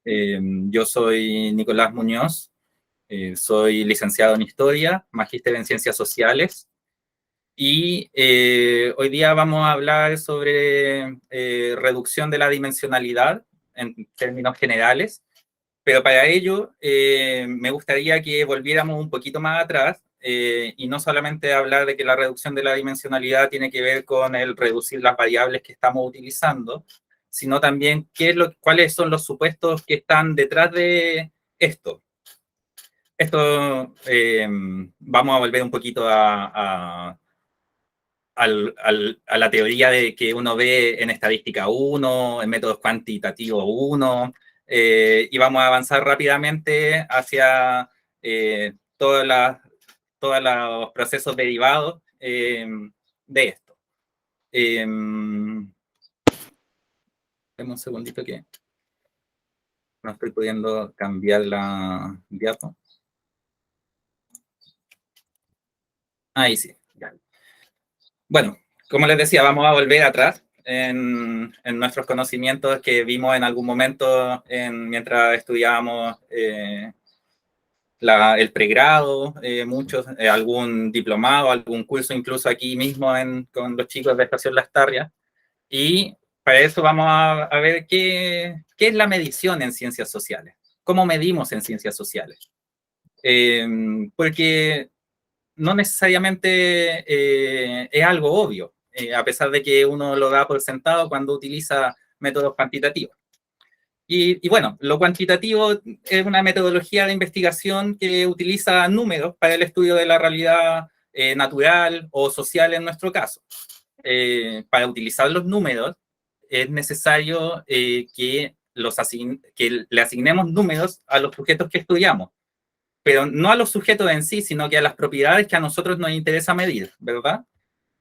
Yo soy Nicolás Muñoz, soy licenciado en Historia, magíster en Ciencias Sociales y hoy día vamos a hablar sobre reducción de la dimensionalidad en términos generales, pero para ello me gustaría que volviéramos un poquito más atrás y no solamente hablar de que la reducción de la dimensionalidad tiene que ver con el reducir las variables que estamos utilizando, sino también cuáles son los supuestos que están detrás de esto. Vamos a volver un poquito a la teoría de que uno ve en estadística 1, en métodos cuantitativos 1, y vamos a avanzar rápidamente hacia todos los procesos derivados de esto. Dame un segundito que no estoy pudiendo cambiar la diapo. Ahí sí. Ya. Bueno, como les decía, vamos a volver atrás en nuestros conocimientos que vimos en algún momento mientras estudiábamos el pregrado, muchos, algún diplomado, algún curso incluso aquí mismo con los chicos de Estación Las Tarrias. Y para eso vamos a ver qué es la medición en ciencias sociales, cómo medimos en ciencias sociales. Porque no necesariamente es algo obvio, a pesar de que uno lo da por sentado cuando utiliza métodos cuantitativos. Y bueno, lo cuantitativo es una metodología de investigación que utiliza números para el estudio de la realidad natural o social en nuestro caso. Para utilizar los números es necesario que le asignemos números a los sujetos que estudiamos, pero no a los sujetos en sí, sino que a las propiedades que a nosotros nos interesa medir, ¿verdad?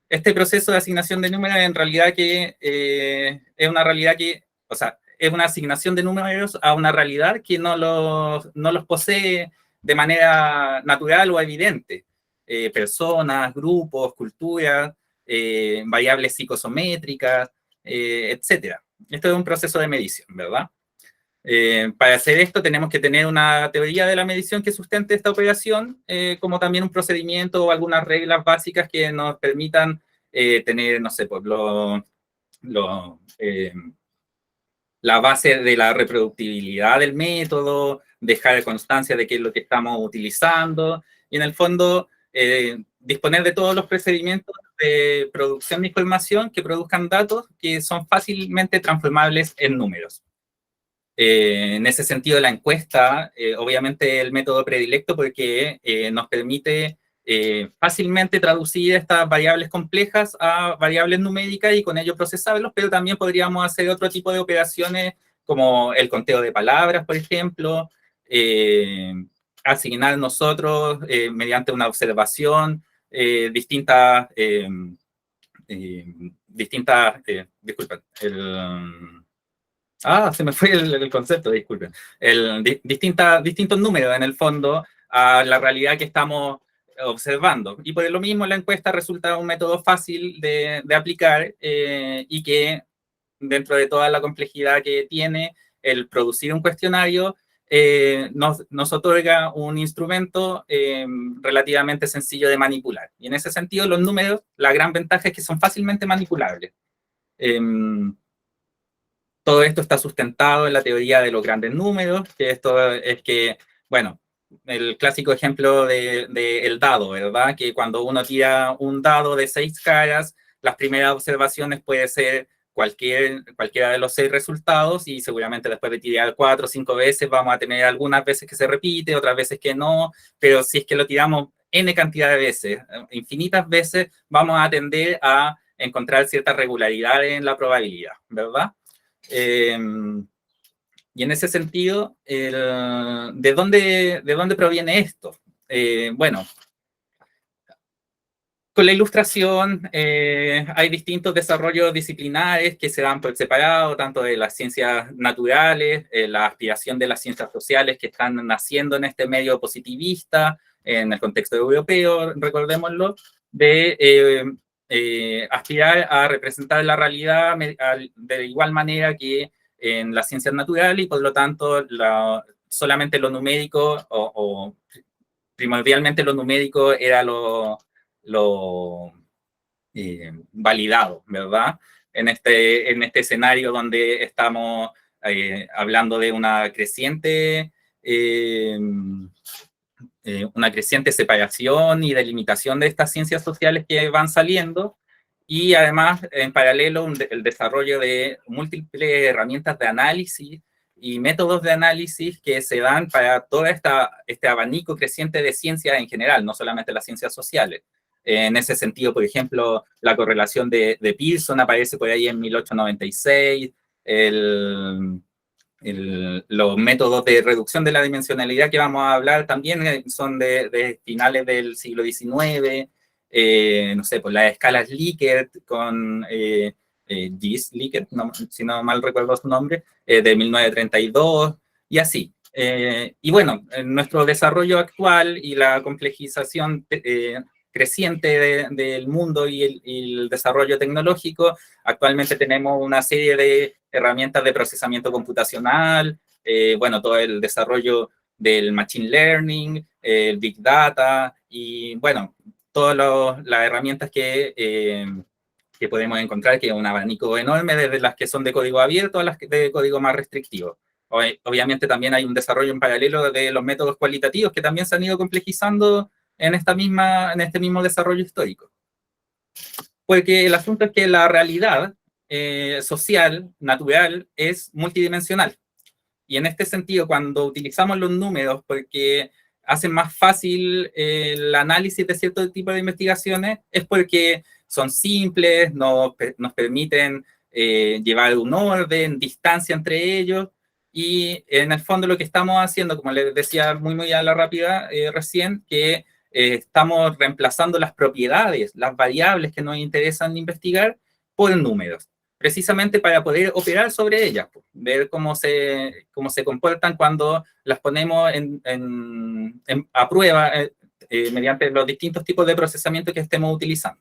Este proceso de asignación de números en realidad es una realidad o sea, es una asignación de números a una realidad que no los posee de manera natural o evidente. Personas, grupos, culturas, variables psicosométricas, etcétera. Esto es un proceso de medición, ¿verdad? Para hacer esto tenemos que tener una teoría de la medición que sustente esta operación, como también un procedimiento o algunas reglas básicas que nos permitan tener, no sé, pues la base de la reproductibilidad del método, dejar constancia de qué es lo que estamos utilizando y en el fondo disponer de todos los procedimientos de producción de información que produzcan datos que son fácilmente transformables en números. En ese sentido, la encuesta, obviamente, el método predilecto porque nos permite fácilmente traducir estas variables complejas a variables numéricas y con ello procesarlos, pero también podríamos hacer otro tipo de operaciones como el conteo de palabras, por ejemplo, asignar nosotros mediante una observación disculpen, se me fue el concepto, disculpen. Distintos números, en el fondo, a la realidad que estamos observando. Y por lo mismo, la encuesta resulta un método fácil de aplicar y que, dentro de toda la complejidad que tiene el producir un cuestionario, nos otorga un instrumento relativamente sencillo de manipular. Y en ese sentido, los números, la gran ventaja es que son fácilmente manipulables. Todo esto está sustentado en la teoría de los grandes números, que esto es que, bueno, el clásico ejemplo del dado, ¿verdad? Que cuando uno tira un dado de 6 caras, las primeras observaciones puede ser cualquiera de los 6 resultados y seguramente después de tirar 4 o 5 veces vamos a tener algunas veces que se repite, otras veces que no, pero si es que lo tiramos n cantidad de veces, infinitas veces, vamos a tender a encontrar cierta regularidad en la probabilidad, ¿verdad? Y en ese sentido, ¿de dónde proviene esto? Bueno, con la ilustración hay distintos desarrollos disciplinares que se dan por separado, tanto de las ciencias naturales, la aspiración de las ciencias sociales que están naciendo en este medio positivista, en el contexto europeo, recordémoslo, de aspirar a representar la realidad de igual manera que en las ciencias naturales y por lo tanto solamente lo numérico o primordialmente lo numérico era lo validado, ¿verdad? En este escenario donde estamos hablando de una creciente separación y delimitación de estas ciencias sociales que van saliendo, y además, en paralelo, el desarrollo de múltiples herramientas de análisis y métodos de análisis que se dan para todo este abanico creciente de ciencias en general, no solamente las ciencias sociales. En ese sentido, por ejemplo, la correlación de Pearson aparece por ahí en 1896, los métodos de reducción de la dimensionalidad que vamos a hablar también son de finales del siglo XIX, no sé, pues las escalas Likert con Gis Likert, si no mal recuerdo su nombre, de 1932 y así. Y bueno, en nuestro desarrollo actual y la complejización creciente del mundo y el desarrollo tecnológico, actualmente tenemos una serie de herramientas de procesamiento computacional, bueno, todo el desarrollo del machine learning, el big data y bueno, todas las herramientas que podemos encontrar, que es un abanico enorme, desde las que son de código abierto a las de código más restrictivo. Obviamente también hay un desarrollo en paralelo de los métodos cualitativos que también se han ido complejizando en este mismo desarrollo histórico. Porque el asunto es que la realidad social, natural, es multidimensional. Y en este sentido, cuando utilizamos los números porque hacen más fácil el análisis de cierto tipo de investigaciones, es porque son simples, nos permiten llevar un orden, distancia entre ellos, y en el fondo lo que estamos haciendo, como les decía muy a la rápida recién, que estamos reemplazando las propiedades, las variables que nos interesan investigar por números, precisamente para poder operar sobre ellas, ver cómo se comportan cuando las ponemos a prueba mediante los distintos tipos de procesamiento que estemos utilizando.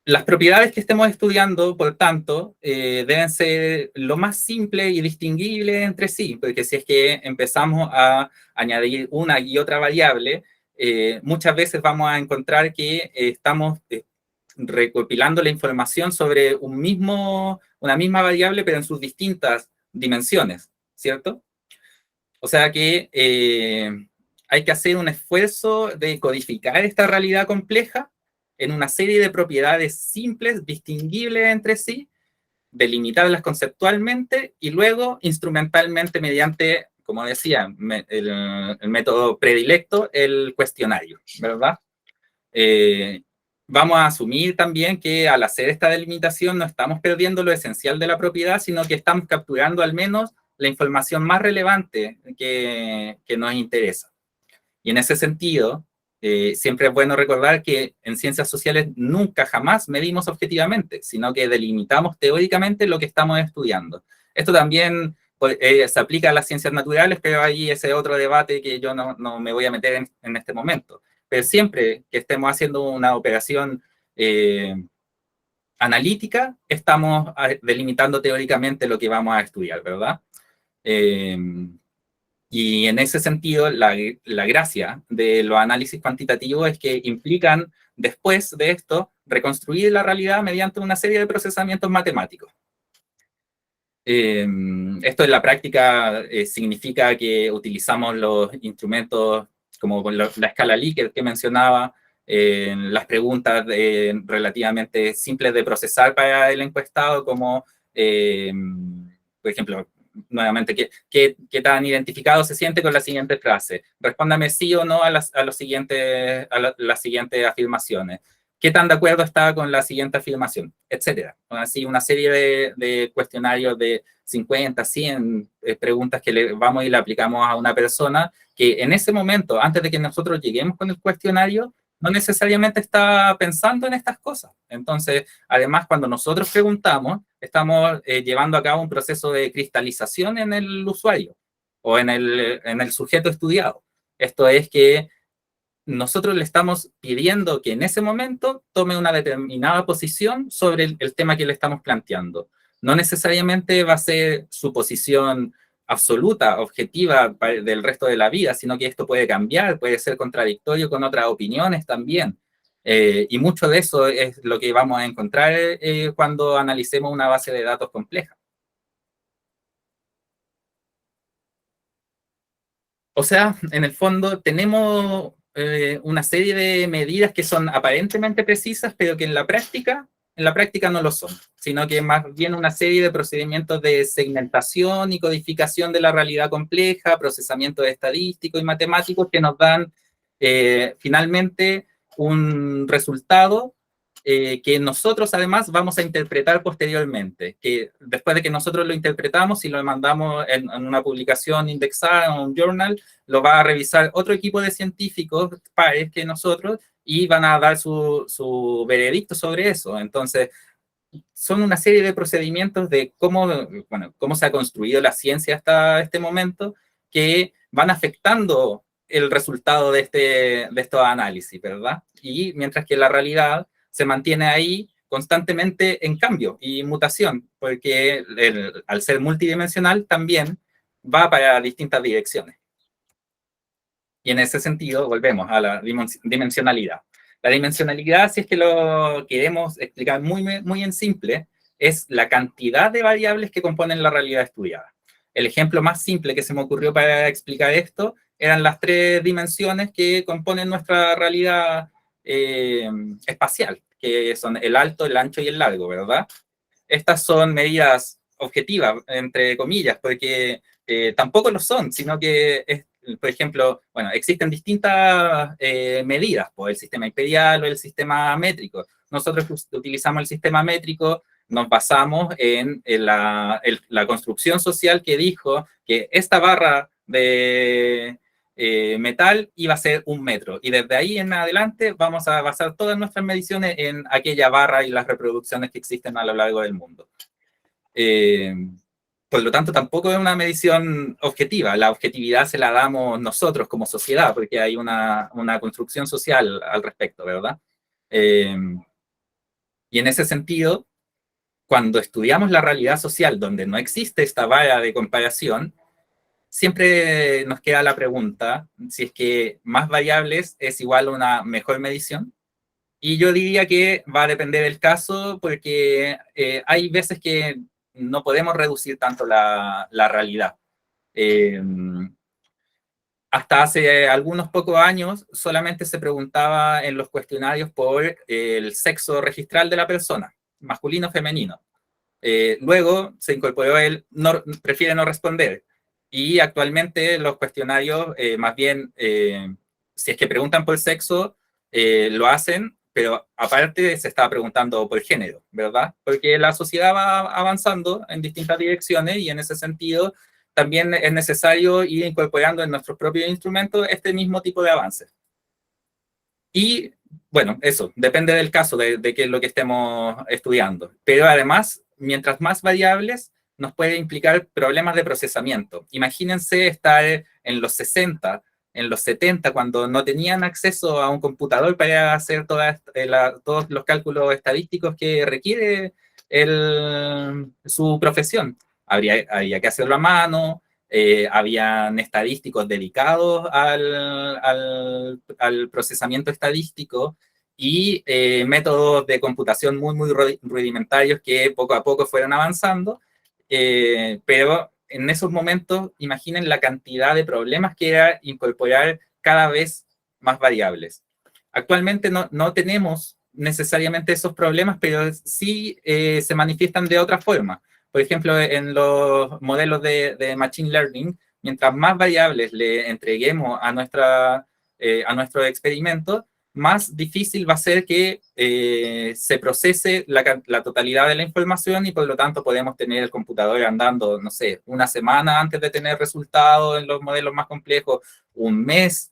Las propiedades que estemos estudiando, por tanto, deben ser lo más simple y distinguible entre sí, porque si es que empezamos a añadir una y otra variable, muchas veces vamos a encontrar que estamos recopilando la información sobre una misma variable, pero en sus distintas dimensiones, ¿cierto? O sea que hay que hacer un esfuerzo de codificar esta realidad compleja en una serie de propiedades simples, distinguibles entre sí, delimitarlas conceptualmente y luego instrumentalmente mediante, como decía, el método predilecto, el cuestionario, ¿verdad? Vamos a asumir también que al hacer esta delimitación no estamos perdiendo lo esencial de la propiedad, sino que estamos capturando al menos la información más relevante que nos interesa. Y en ese sentido, siempre es bueno recordar que en ciencias sociales nunca jamás medimos objetivamente, sino que delimitamos teóricamente lo que estamos estudiando. Esto también se aplica a las ciencias naturales, pero ahí ese otro debate que yo no me voy a meter en este momento. Pero siempre que estemos haciendo una operación analítica, estamos delimitando teóricamente lo que vamos a estudiar, ¿verdad? Y en ese sentido, la gracia de los análisis cuantitativos es que implican, después de esto, reconstruir la realidad mediante una serie de procesamientos matemáticos. Esto en la práctica significa que utilizamos los instrumentos como la escala Likert que mencionaba, las preguntas relativamente simples de procesar para el encuestado, como, por ejemplo, nuevamente, ¿qué tan identificado se siente con la siguiente frase? Respóndame sí o no a las siguientes afirmaciones. ¿Qué tan de acuerdo está con la siguiente afirmación? Etcétera. Así, una serie de cuestionarios de 50, 100 preguntas que le vamos y le aplicamos a una persona que en ese momento, antes de que nosotros lleguemos con el cuestionario, no necesariamente está pensando en estas cosas. Entonces, además, cuando nosotros preguntamos, estamos llevando a cabo un proceso de cristalización en el usuario o en el sujeto estudiado. Esto es que nosotros le estamos pidiendo que en ese momento tome una determinada posición sobre el tema que le estamos planteando. no necesariamente va a ser su posición absoluta, objetiva del resto de la vida, sino que esto puede cambiar, puede ser contradictorio con otras opiniones también. Y mucho de eso es lo que vamos a encontrar cuando analicemos una base de datos compleja. O sea, en el fondo tenemos una serie de medidas que son aparentemente precisas, pero que en la práctica no lo son, sino que más bien una serie de procedimientos de segmentación y codificación de la realidad compleja, procesamiento estadístico y matemáticos que nos dan finalmente un resultado que nosotros además vamos a interpretar posteriormente, que después de que nosotros lo interpretamos y lo mandamos en una publicación indexada en un journal, lo va a revisar otro equipo de científicos pares que nosotros y van a dar su veredicto sobre eso. Entonces, son una serie de procedimientos de cómo, bueno, cómo se ha construido la ciencia hasta este momento que van afectando el resultado de estos análisis, ¿verdad? Y mientras que la realidad se mantiene ahí constantemente en cambio y mutación, porque al ser multidimensional también va para distintas direcciones. Y en ese sentido, volvemos a la dimensionalidad. La dimensionalidad, si es que lo queremos explicar muy en simple, es la cantidad de variables que componen la realidad estudiada. El ejemplo más simple que se me ocurrió para explicar esto eran las tres dimensiones que componen nuestra realidad espacial, que son el alto, el ancho y el largo, ¿verdad? Estas son medidas objetivas, entre comillas, porque tampoco lo son, sino que, por ejemplo, bueno, existen distintas medidas, por el sistema imperial o el sistema métrico. Nosotros utilizamos el sistema métrico, nos basamos en la construcción social que dijo que esta barra de metal iba a ser 1 metro. Y desde ahí en adelante vamos a basar todas nuestras mediciones en aquella barra y las reproducciones que existen a lo largo del mundo. Eh, por lo tanto, tampoco es una medición objetiva. La objetividad se la damos nosotros como sociedad, porque hay una construcción social al respecto, ¿verdad? Eh, y en ese sentido, cuando estudiamos la realidad social donde no existe esta vara de comparación, siempre nos queda la pregunta si es que más variables es igual a una mejor medición. Y yo diría que va a depender del caso porque hay veces que no podemos reducir tanto la realidad. Eh, hasta hace algunos pocos años solamente se preguntaba en los cuestionarios por el sexo registral de la persona, masculino o femenino. Luego se incorporó el no, prefiere no responder. Y actualmente los cuestionarios, más bien, si es que preguntan por sexo, lo hacen, pero aparte se está preguntando por género, ¿verdad? Porque la sociedad va avanzando en distintas direcciones y en ese sentido también es necesario ir incorporando en nuestros propios instrumentos este mismo tipo de avances. Y bueno, eso, depende del caso, de qué es lo que estemos estudiando. Pero además, mientras más variables, nos puede implicar problemas de procesamiento. Imagínense estar en los 60, en los 70, cuando no tenían acceso a un computador para hacer todos los cálculos estadísticos que requiere su profesión. Habría que hacerlo a mano, habían estadísticos dedicados al procesamiento estadístico y métodos de computación muy rudimentarios que poco a poco fueron avanzando, pero en esos momentos imaginen la cantidad de problemas que era incorporar cada vez más variables. Actualmente no tenemos necesariamente esos problemas, pero sí se manifiestan de otra forma. Por ejemplo, en los modelos de Machine Learning, mientras más variables le entreguemos a nuestro experimento, más difícil va a ser que se procese la totalidad de la información y por lo tanto podemos tener el computador andando, no sé, una semana antes de tener resultados en los modelos más complejos, un mes.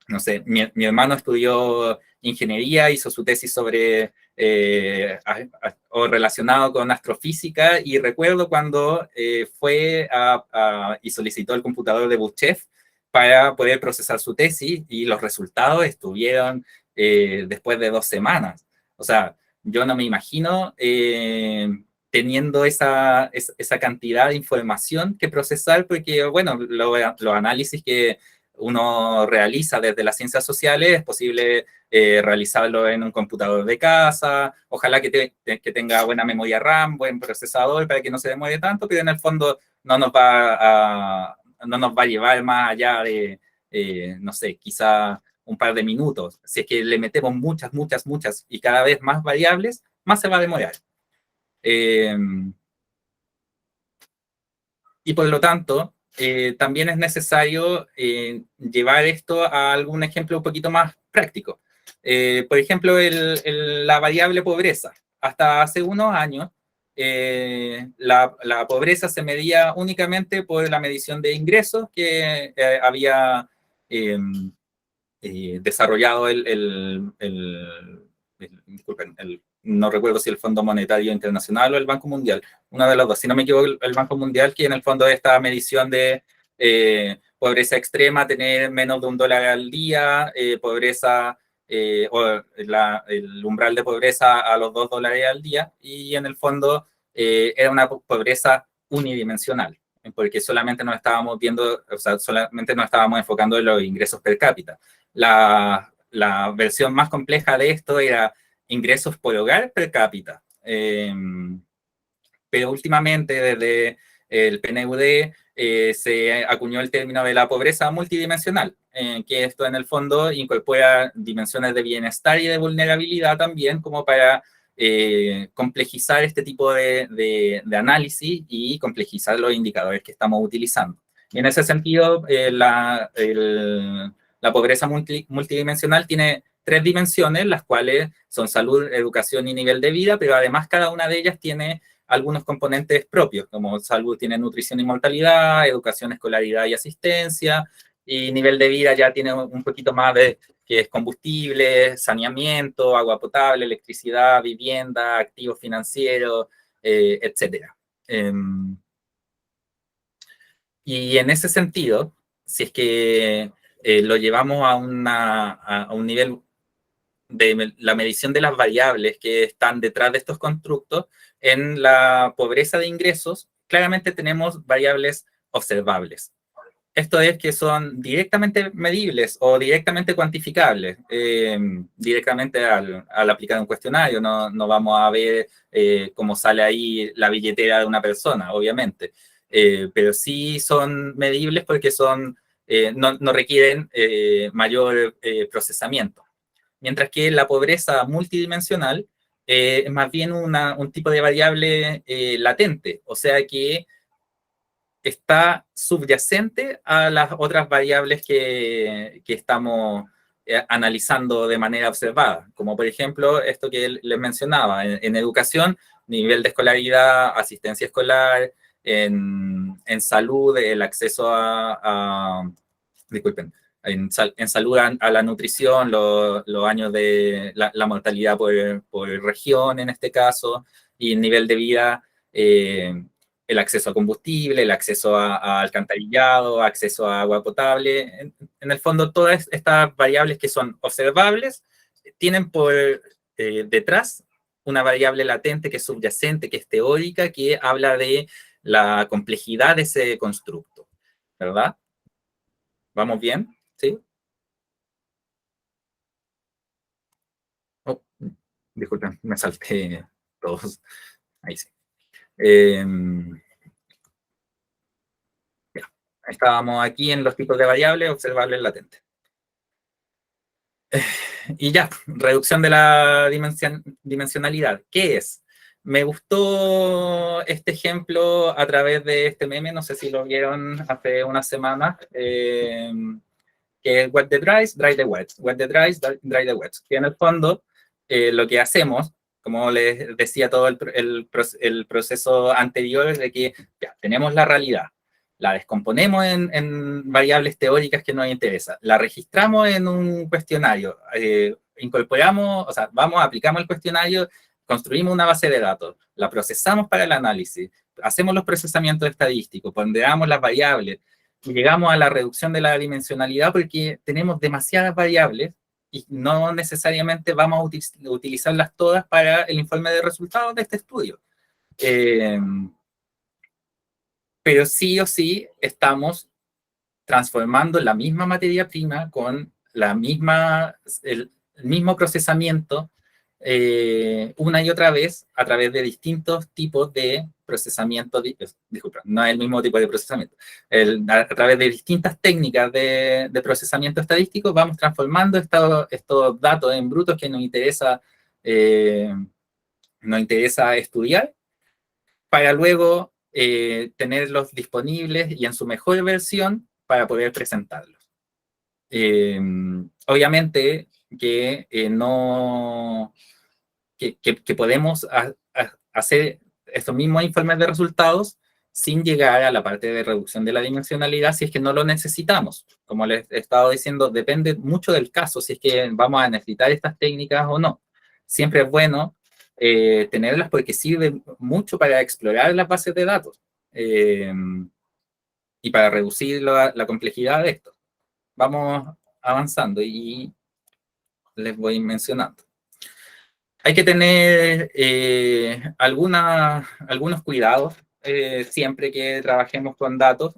No sé, mi hermano estudió ingeniería, hizo su tesis sobre o relacionado con astrofísica y recuerdo cuando fue y solicitó el computador de Buchef para poder procesar su tesis y los resultados estuvieron después de 2 semanas. O sea, Yo no me imagino teniendo esa cantidad de información que procesar, porque, bueno, los análisis que uno realiza desde las ciencias sociales es posible realizarlo en un computador de casa, ojalá que tenga buena memoria RAM, buen procesador para que no se demore tanto, pero en el fondo no nos va a llevar más allá de, no sé, quizá un par de minutos. Si es que le metemos muchas, muchas, muchas y cada vez más variables, más se va a demorar. Eh, y por lo tanto, también es necesario llevar esto a algún ejemplo un poquito más práctico. Por ejemplo, la variable pobreza. Hasta hace unos años, la pobreza se medía únicamente por la medición de ingresos que había eh, desarrollado disculpen, no recuerdo si el Fondo Monetario Internacional o el Banco Mundial, una de las dos, si no me equivoco, el Banco Mundial, que en el fondo esta medición de pobreza extrema, tener menos de $1 al día, pobreza o el umbral de pobreza a los $2 al día, y en el fondo era una pobreza unidimensional, porque solamente nos estábamos viendo, o sea, solamente nos estábamos enfocando en los ingresos per cápita. La versión más compleja de esto era ingresos por hogar per cápita. Pero últimamente, desde el PNUD, se acuñó el término de la pobreza multidimensional, que esto en el fondo incorpora dimensiones de bienestar y de vulnerabilidad también, como para complejizar este tipo de análisis y complejizar los indicadores que estamos utilizando. Y en ese sentido, la pobreza multidimensional tiene 3 dimensiones, las cuales son salud, educación y nivel de vida, pero además cada una de ellas tiene algunos componentes propios, como salud tiene nutrición y mortalidad, educación, escolaridad y asistencia, y nivel de vida ya tiene un poquito más de que es combustible, saneamiento, agua potable, electricidad, vivienda, activos financieros, etcétera. Y en ese sentido, si es que lo llevamos a un nivel de la medición de las variables que están detrás de estos constructos, en la pobreza de ingresos, claramente tenemos variables observables. Esto es que son directamente medibles o directamente cuantificables, directamente al aplicar un cuestionario. No vamos a ver cómo sale ahí la billetera de una persona, obviamente, pero sí son medibles porque no requieren mayor procesamiento. Mientras que la pobreza multidimensional es más bien un tipo de variable latente, o sea que está subyacente a las otras variables que estamos analizando de manera observada, como por ejemplo esto que les mencionaba, en educación, nivel de escolaridad, asistencia escolar, en salud, el acceso disculpen, en salud a la nutrición, los años de la mortalidad por región en este caso, y en nivel de vida, el acceso a combustible, el acceso a alcantarillado, acceso a agua potable. En el fondo, todas estas variables que son observables tienen por detrás una variable latente que es subyacente, que es teórica, que habla de la complejidad de ese constructo, ¿verdad? ¿Vamos bien? ¿Sí? Oh, disculpen, me salté todos. Ahí sí. Eh, Estábamos aquí en los tipos de variables observables latentes. Y ya, reducción de la dimensionalidad. ¿Qué es? Me gustó este ejemplo a través de este meme, no sé si lo vieron hace unas semanas, que es wet the dries, dry the wet. Wet the dries, dry the wet. Que en el fondo lo que hacemos, como les decía todo el proceso anterior, es de que ya, tenemos la realidad, la descomponemos en variables teóricas que nos interesan, la registramos en un cuestionario, incorporamos, o sea, aplicamos el cuestionario, construimos una base de datos, la procesamos para el análisis, hacemos los procesamientos estadísticos, ponderamos las variables, y llegamos a la reducción de la dimensionalidad porque tenemos demasiadas variables y no necesariamente vamos a utilizarlas todas para el informe de resultados de este estudio. Pero sí o sí estamos transformando la misma materia prima con el mismo procesamiento una y otra vez a través de distintos tipos de procesamiento, disculpa, no es el mismo tipo de procesamiento, a través de distintas técnicas de procesamiento estadístico vamos transformando estos datos en brutos que nos interesa estudiar para luego tenerlos disponibles y en su mejor versión para poder presentarlos. Obviamente que no que podemos hacer estos mismos informes de resultados sin llegar a la parte de reducción de la dimensionalidad si es que no lo necesitamos. Como les he estado diciendo, depende mucho del caso, si es que vamos a necesitar estas técnicas o no. Siempre es bueno tenerlas porque sirve mucho para explorar las bases de datos y para reducir la complejidad de esto. Vamos avanzando y les voy mencionando. Hay que tener algunos cuidados siempre que trabajemos con datos.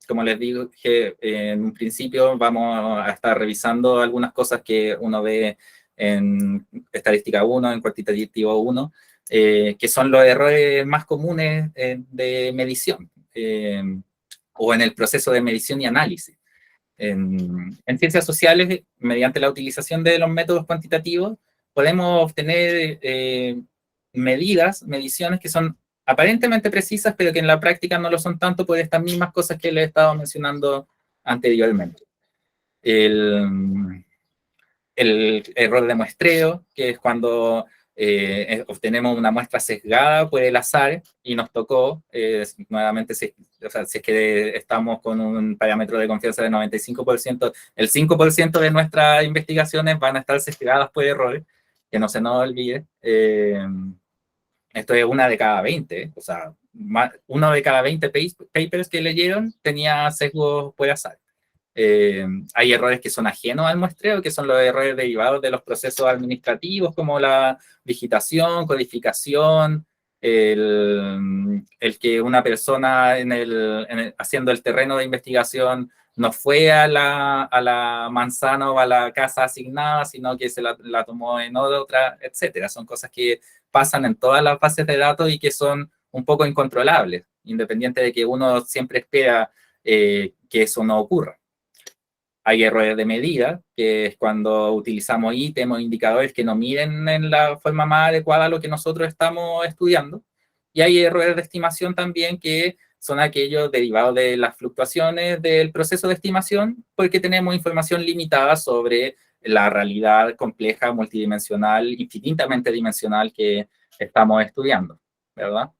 Como les digo, que en un principio vamos a estar revisando algunas cosas que uno ve en estadística 1, en cuantitativo 1, que son los errores más comunes de medición o en el proceso de medición y análisis. En ciencias sociales, mediante la utilización de los métodos cuantitativos, podemos obtener mediciones que son aparentemente precisas, pero que en la práctica no lo son tanto por estas mismas cosas que les he estado mencionando anteriormente. El error de muestreo, que es cuando obtenemos una muestra sesgada por el azar y nos tocó, nuevamente, si es que estamos con un parámetro de confianza de 95%, el 5% de nuestras investigaciones van a estar sesgadas por errores, que no se nos olvide. Esto es una de cada 20, o sea, uno de cada 20 papers que leyeron tenía sesgos por azar. Hay errores que son ajenos al muestreo, que son los errores derivados de los procesos administrativos, como la digitación, codificación, el que una persona haciendo el terreno de investigación no fue a la manzana o a la casa asignada, sino que se la tomó en otra, etcétera. Son cosas que pasan en todas las bases de datos y que son un poco incontrolables, independiente de que uno siempre espera que eso no ocurra. Hay errores de medida, que es cuando utilizamos ítems o indicadores que no miden en la forma más adecuada lo que nosotros estamos estudiando. Y hay errores de estimación también, que son aquellos derivados de las fluctuaciones del proceso de estimación, porque tenemos información limitada sobre la realidad compleja, multidimensional, infinitamente dimensional que estamos estudiando, ¿verdad?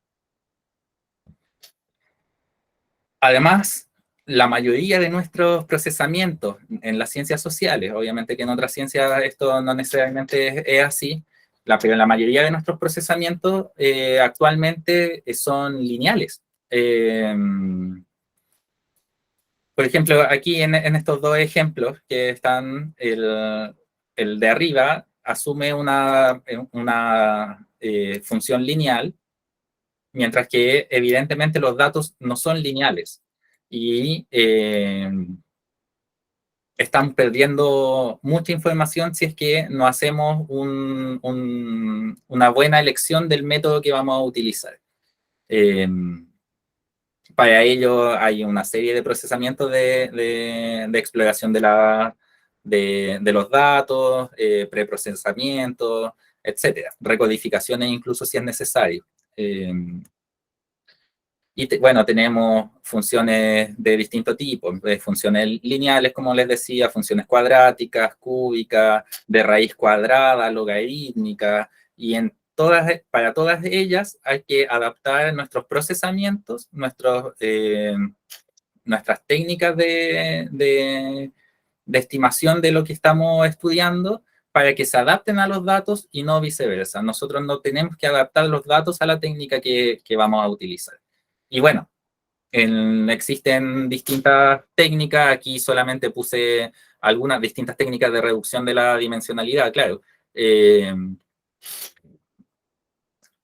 Además, la mayoría de nuestros procesamientos en las ciencias sociales, obviamente que en otras ciencias esto no necesariamente es así, pero la mayoría de nuestros procesamientos actualmente son lineales. Por ejemplo, aquí en estos dos ejemplos que están, el de arriba asume una función lineal, mientras que evidentemente los datos no son lineales y están perdiendo mucha información si es que no hacemos una buena elección del método que vamos a utilizar. Para ello hay una serie de procesamientos de exploración de los datos, preprocesamiento, etcétera, recodificaciones incluso si es necesario. Y bueno, tenemos funciones de distinto tipo, funciones lineales, como les decía, funciones cuadráticas, cúbicas, de raíz cuadrada, logarítmica, y para todas ellas hay que adaptar nuestros procesamientos, nuestras técnicas de estimación de lo que estamos estudiando para que se adapten a los datos y no viceversa. Nosotros no tenemos que adaptar los datos a la técnica que vamos a utilizar. Y bueno, existen distintas técnicas, aquí solamente puse algunas distintas técnicas de reducción de la dimensionalidad, claro.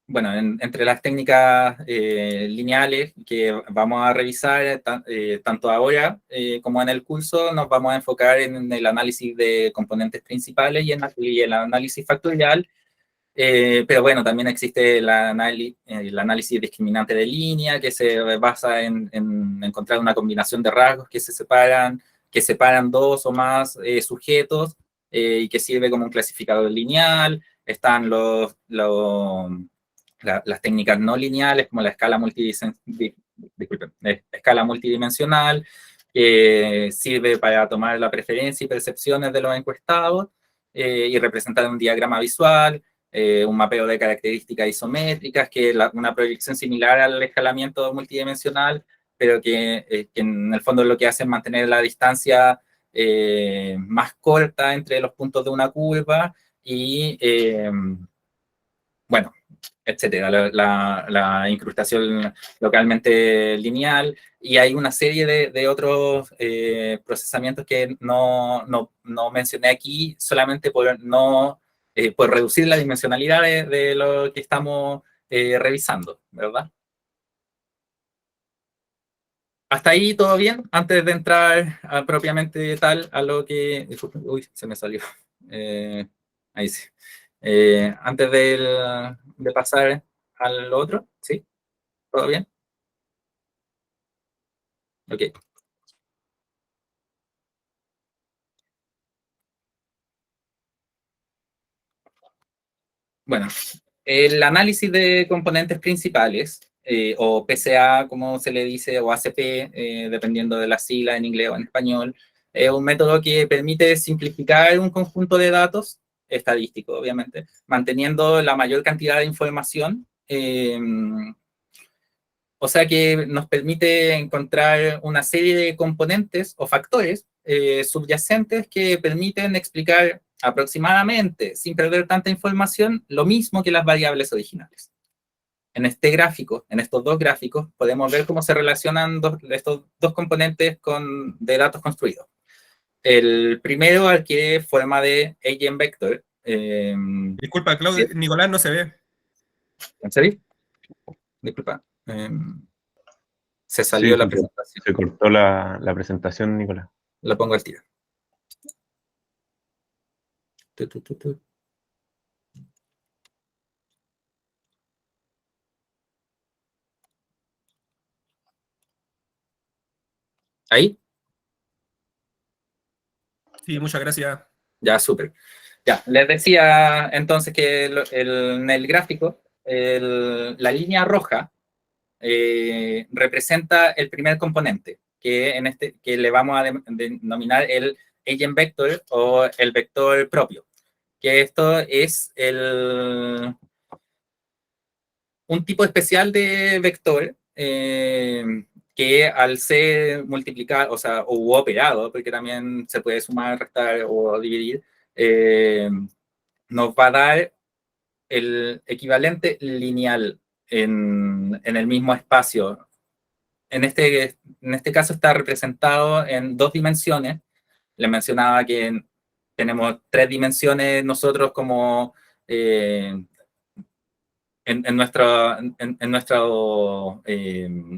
Bueno, entre las técnicas lineales que vamos a revisar tanto ahora como en el curso, nos vamos a enfocar en el análisis de componentes principales y el análisis factorial. Pero bueno, también existe el análisis discriminante de línea, que se basa en encontrar una combinación de rasgos que separan dos o más sujetos y que sirve como un clasificador lineal. Están las técnicas no lineales, como la escala multidimensional, que sirve para tomar la preferencia y percepciones de los encuestados y representar un diagrama visual. Un mapeo de características isométricas, que es una proyección similar al escalamiento multidimensional, pero que en el fondo lo que hace es mantener la distancia más corta entre los puntos de una curva y, bueno, etcétera, la incrustación localmente lineal, y hay una serie de otros procesamientos que no mencioné aquí, solamente por reducir la dimensionalidad de lo que estamos revisando, ¿verdad? Hasta ahí todo bien, antes de entrar propiamente tal a lo que... Uy, se me salió. Eh, ahí sí. Antes de pasar al otro, ¿sí? ¿Todo bien? Ok. Bueno, el análisis de componentes principales, o PCA, como se le dice, o ACP, dependiendo de la sigla en inglés o en español, es un método que permite simplificar un conjunto de datos, estadístico, obviamente, manteniendo la mayor cantidad de información. O sea que nos permite encontrar una serie de componentes o factores subyacentes que permiten explicar aproximadamente, sin perder tanta información, lo mismo que las variables originales. En este gráfico, en estos dos gráficos, podemos ver cómo se relacionan estos dos componentes de datos construidos. El primero adquiere forma de eigenvector. Disculpa, Claudio, Nicolás no se ve. ¿En serio? Disculpa. Se Sí, salió la presentación. se cortó la presentación, Nicolás. Lo pongo al tiro. Tu, tu, tu, tu. ¿Ahí? Sí, muchas gracias. Ya, súper. Ya, les decía entonces que en el gráfico, la línea roja representa el primer componente, que le vamos a denominar el eigenvector o el vector propio, que esto es un tipo especial de vector que al ser multiplicado, o sea, o operado, porque también se puede sumar, restar o dividir, nos va a dar el equivalente lineal en el mismo espacio. En este caso está representado en dos dimensiones. Les mencionaba que tenemos tres dimensiones nosotros como en nuestro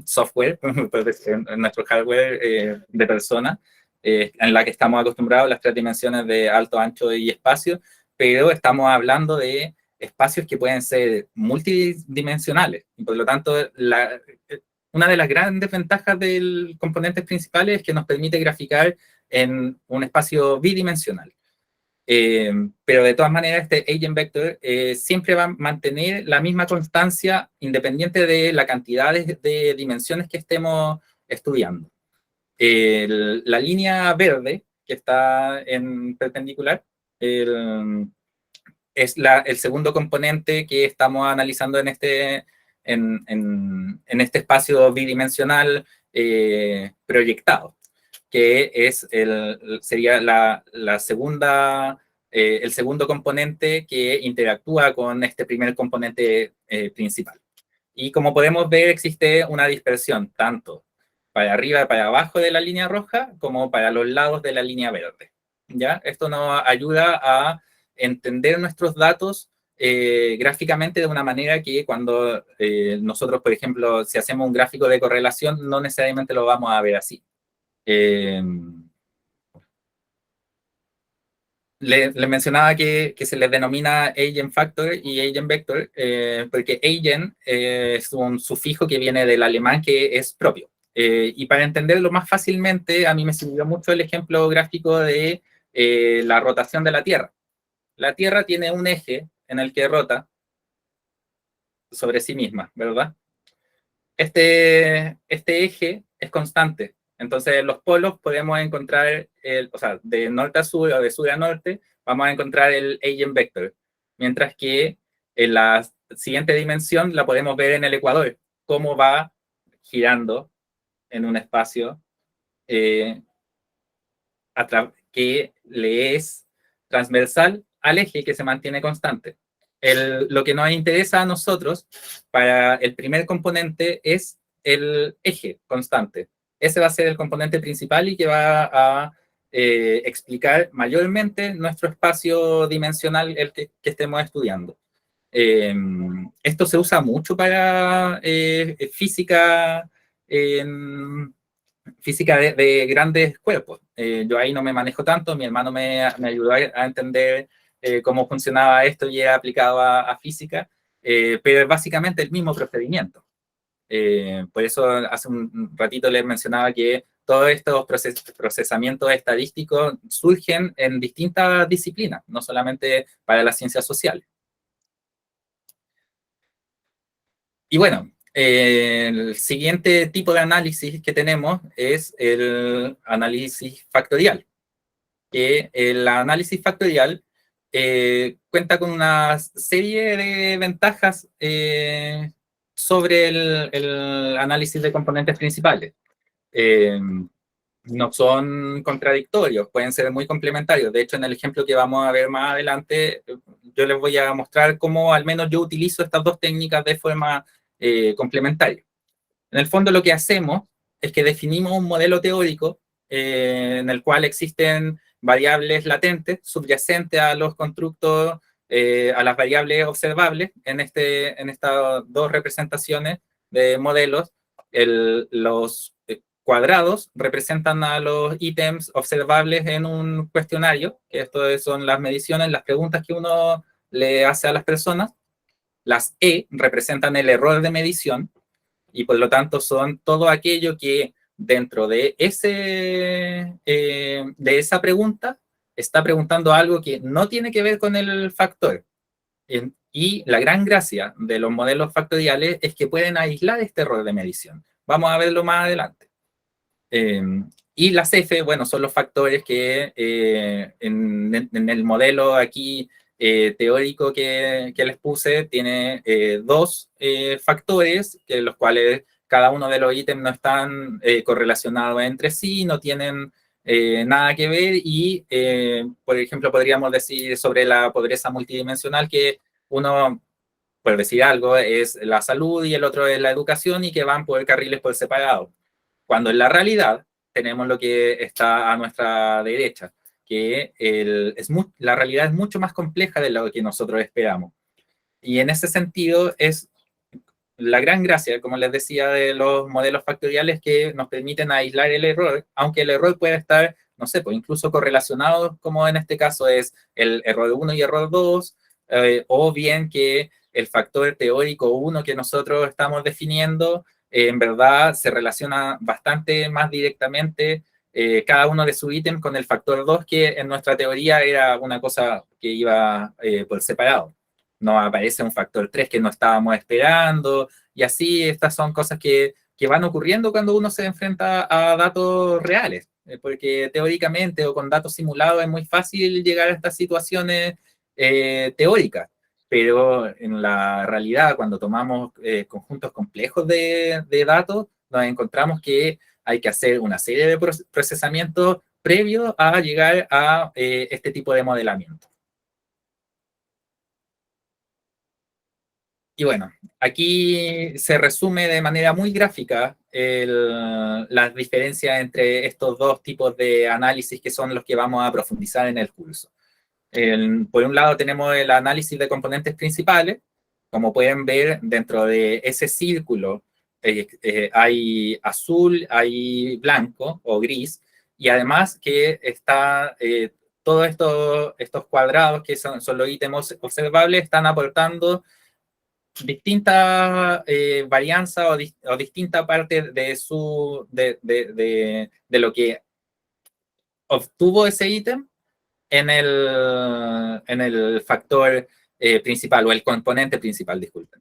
software, en nuestro hardware de persona, en la que estamos acostumbrados, las tres dimensiones de alto, ancho y espacio, pero estamos hablando de espacios que pueden ser multidimensionales. Y por lo tanto, una de las grandes ventajas del componentes principales es que nos permite graficar en un espacio bidimensional. Pero de todas maneras, este eigenvector siempre va a mantener la misma constancia independiente de la cantidad de dimensiones que estemos estudiando. La línea verde, que está en perpendicular, es el segundo componente que estamos analizando en este espacio bidimensional proyectado, que sería la segunda, el segundo componente que interactúa con este primer componente principal. Y como podemos ver, existe una dispersión tanto para arriba y para abajo de la línea roja, como para los lados de la línea verde. ¿Ya? Esto nos ayuda a entender nuestros datos gráficamente de una manera que cuando nosotros, por ejemplo, si hacemos un gráfico de correlación, no necesariamente lo vamos a ver así. Le mencionaba que se les denomina eigenfactor y eigenvector, porque eigen es un sufijo que viene del alemán que es propio. Y para entenderlo más fácilmente, a mí me sirvió mucho el ejemplo gráfico de la rotación de la Tierra. La Tierra tiene un eje en el que rota sobre sí misma, ¿verdad? Este eje es constante. Entonces, en los polos podemos encontrar, o sea, de norte a sur o de sur a norte, vamos a encontrar el eigenvector. Mientras que en la siguiente dimensión la podemos ver en el ecuador, cómo va girando en un espacio que le es transversal al eje que se mantiene constante. Lo que nos interesa a nosotros para el primer componente es el eje constante. Ese va a ser el componente principal y que va a explicar mayormente nuestro espacio dimensional el que estemos estudiando. Esto se usa mucho para física física de grandes cuerpos. Yo ahí no me manejo tanto, mi hermano me ayudó a entender cómo funcionaba esto y he aplicado a física, pero es básicamente el mismo procedimiento. Por eso hace un ratito les mencionaba que todos estos procesamientos estadísticos surgen en distintas disciplinas, no solamente para las ciencias sociales. Y bueno, el siguiente tipo de análisis que tenemos es el análisis factorial. Que el análisis factorial cuenta con una serie de ventajas sobre el análisis de componentes principales. No son contradictorios, pueden ser muy complementarios. De hecho, en el ejemplo que vamos a ver más adelante, yo les voy a mostrar cómo al menos yo utilizo estas dos técnicas de forma complementaria. En el fondo lo que hacemos es que definimos un modelo teórico en el cual existen variables latentes subyacentes a los constructos, a las variables observables en estas dos representaciones de modelos. Los cuadrados representan a los ítems observables en un cuestionario, que esto son las mediciones, las preguntas que uno le hace a las personas. Las E representan el error de medición y por lo tanto son todo aquello que dentro de esa pregunta está preguntando algo que no tiene que ver con el factor. Y la gran gracia de los modelos factoriales es que pueden aislar este error de medición. Vamos a verlo más adelante. Y las F, bueno, son los factores que en el modelo aquí teórico que les puse tiene dos factores, que los cuales cada uno de los ítems no están correlacionados entre sí, no tienen nada que ver y, por ejemplo, podríamos decir sobre la pobreza multidimensional que uno, por decir algo, es la salud y el otro es la educación y que van por carriles por separado. Cuando en la realidad tenemos lo que está a nuestra derecha, que la realidad es mucho más compleja de lo que nosotros esperamos. Y en ese sentido es la gran gracia, como les decía, de los modelos factoriales que nos permiten aislar el error, aunque el error puede estar, no sé, pues incluso correlacionado, como en este caso es el error 1 y error 2, o bien que el factor teórico 1 que nosotros estamos definiendo en verdad se relaciona bastante más directamente cada uno de sus ítems con el factor 2, que en nuestra teoría era una cosa que iba por separado. No aparece un factor 3 que no estábamos esperando, y así estas son cosas que van ocurriendo cuando uno se enfrenta a datos reales, porque teóricamente o con datos simulados es muy fácil llegar a estas situaciones teóricas, pero en la realidad, cuando tomamos conjuntos complejos de datos, nos encontramos que hay que hacer una serie de procesamientos previos a llegar a este tipo de modelamiento. Y bueno, aquí se resume de manera muy gráfica las diferencias entre estos dos tipos de análisis que son los que vamos a profundizar en el curso. Por un lado tenemos el análisis de componentes principales. Como pueden ver, dentro de ese círculo hay azul, hay blanco o gris, y además que está todos estos cuadrados que son los ítems observables están aportando distinta varianza o distinta parte de lo que obtuvo ese ítem en el factor principal o el componente principal, disculpen.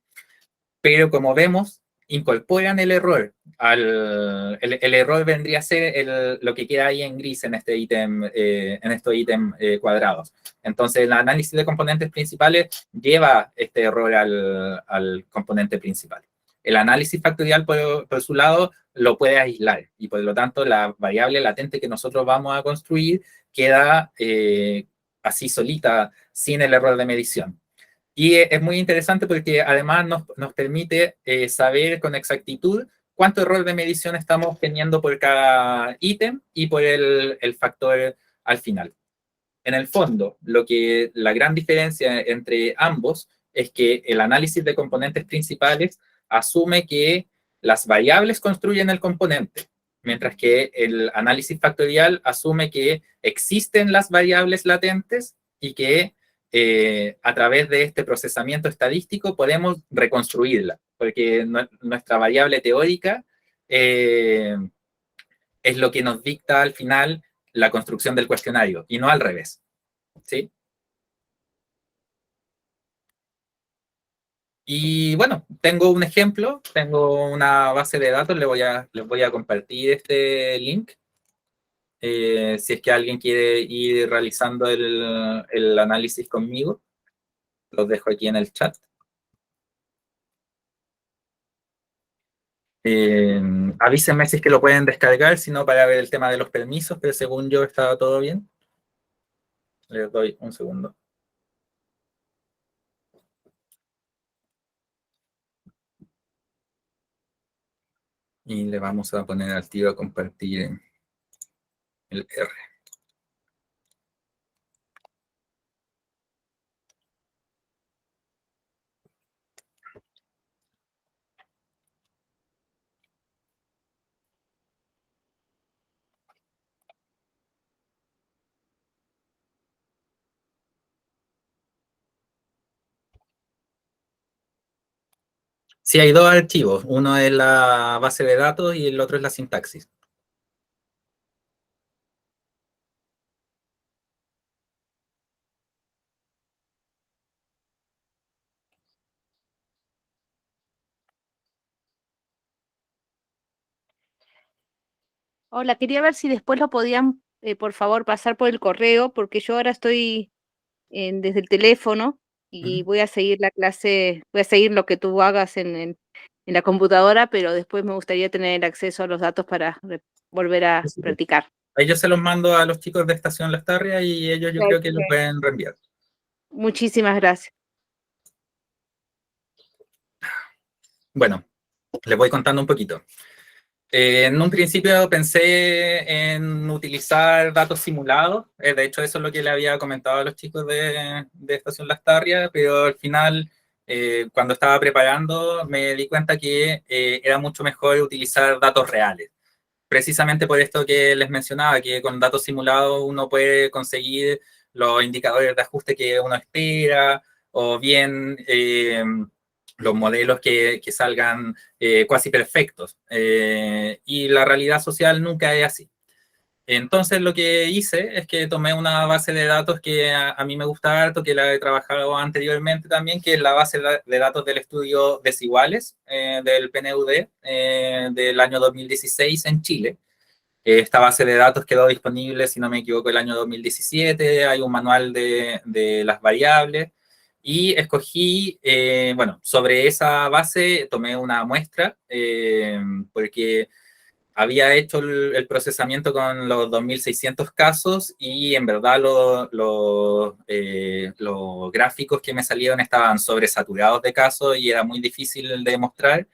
Pero como vemos, incorporan el error. El error vendría a ser lo que queda ahí en gris en este ítem, en estos ítems cuadrados. Entonces, el análisis de componentes principales lleva este error al componente principal. El análisis factorial, por su lado, lo puede aislar y por lo tanto la variable latente que nosotros vamos a construir queda así solita, sin el error de medición. Y es muy interesante porque además nos permite saber con exactitud cuánto error de medición estamos teniendo por cada ítem y por el factor al final. En el fondo, la gran diferencia entre ambos es que el análisis de componentes principales asume que las variables construyen el componente, mientras que el análisis factorial asume que existen las variables latentes y que a través de este procesamiento estadístico podemos reconstruirla, porque nuestra variable teórica es lo que nos dicta al final la construcción del cuestionario y no al revés. ¿Sí? Y bueno, tengo un ejemplo, tengo una base de datos, les voy a compartir este link. Si es que alguien quiere ir realizando el análisis conmigo, los dejo aquí en el chat. Avísenme si es que lo pueden descargar, si no para ver el tema de los permisos, pero según yo estaba todo bien. Les doy un segundo. Y le vamos a poner al tiro a compartir el R. Sí, hay dos archivos. Uno es la base de datos y el otro es la sintaxis. Hola, quería ver si después lo podían, por favor, pasar por el correo, porque yo ahora estoy desde el teléfono y voy a seguir la clase, voy a seguir lo que tú hagas en la computadora, pero después me gustaría tener el acceso a los datos para volver a practicar. Ahí yo se los mando a los chicos de Estación Lastarria y ellos yo creo que lo pueden reenviar. Muchísimas gracias. Bueno, les voy contando un poquito. En un principio pensé en utilizar datos simulados. De hecho, eso es lo que le había comentado a los chicos de Estación Lastarria, pero al final, cuando estaba preparando, me di cuenta que era mucho mejor utilizar datos reales. Precisamente por esto que les mencionaba, que con datos simulados uno puede conseguir los indicadores de ajuste que uno espera, o bien los modelos que salgan cuasi perfectos. Y la realidad social nunca es así. Entonces lo que hice es que tomé una base de datos que a mí me gusta harto, que la he trabajado anteriormente también, que es la base de datos del estudio Desiguales del PNUD del año 2016 en Chile. Esta base de datos quedó disponible, si no me equivoco, el año 2017. Hay un manual de las variables y escogí, bueno, sobre esa base tomé una muestra porque había hecho el procesamiento con los 2.600 casos y en verdad los gráficos que me salieron estaban sobresaturados de casos y era muy difícil de demostrar.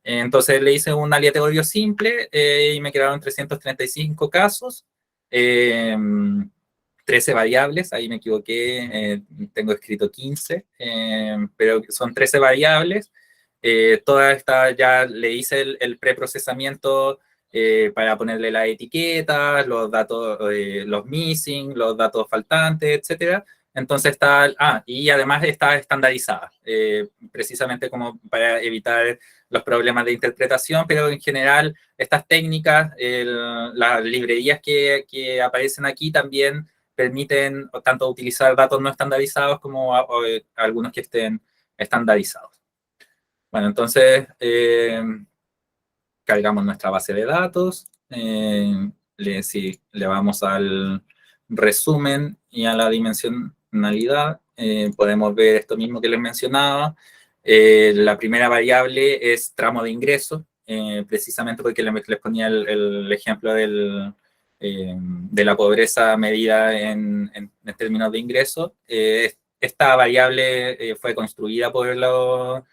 Entonces le hice un aleatorio simple y me quedaron 335 casos, 13 variables, ahí me equivoqué, tengo escrito 15, pero son 13 variables. Toda esta ya le hice el preprocesamiento para ponerle las etiquetas, los datos, los missing, los datos faltantes, etcétera. Entonces está, y además está estandarizada, precisamente como para evitar los problemas de interpretación, pero en general estas técnicas, las librerías que aparecen aquí también permiten tanto utilizar datos no estandarizados como algunos que estén estandarizados. Bueno, entonces cargamos nuestra base de datos, le vamos al resumen y a la dimensionalidad, podemos ver esto mismo que les mencionaba. La primera variable es tramo de ingreso, precisamente porque les ponía el ejemplo de la pobreza medida en términos de ingreso. Esta variable fue construida por los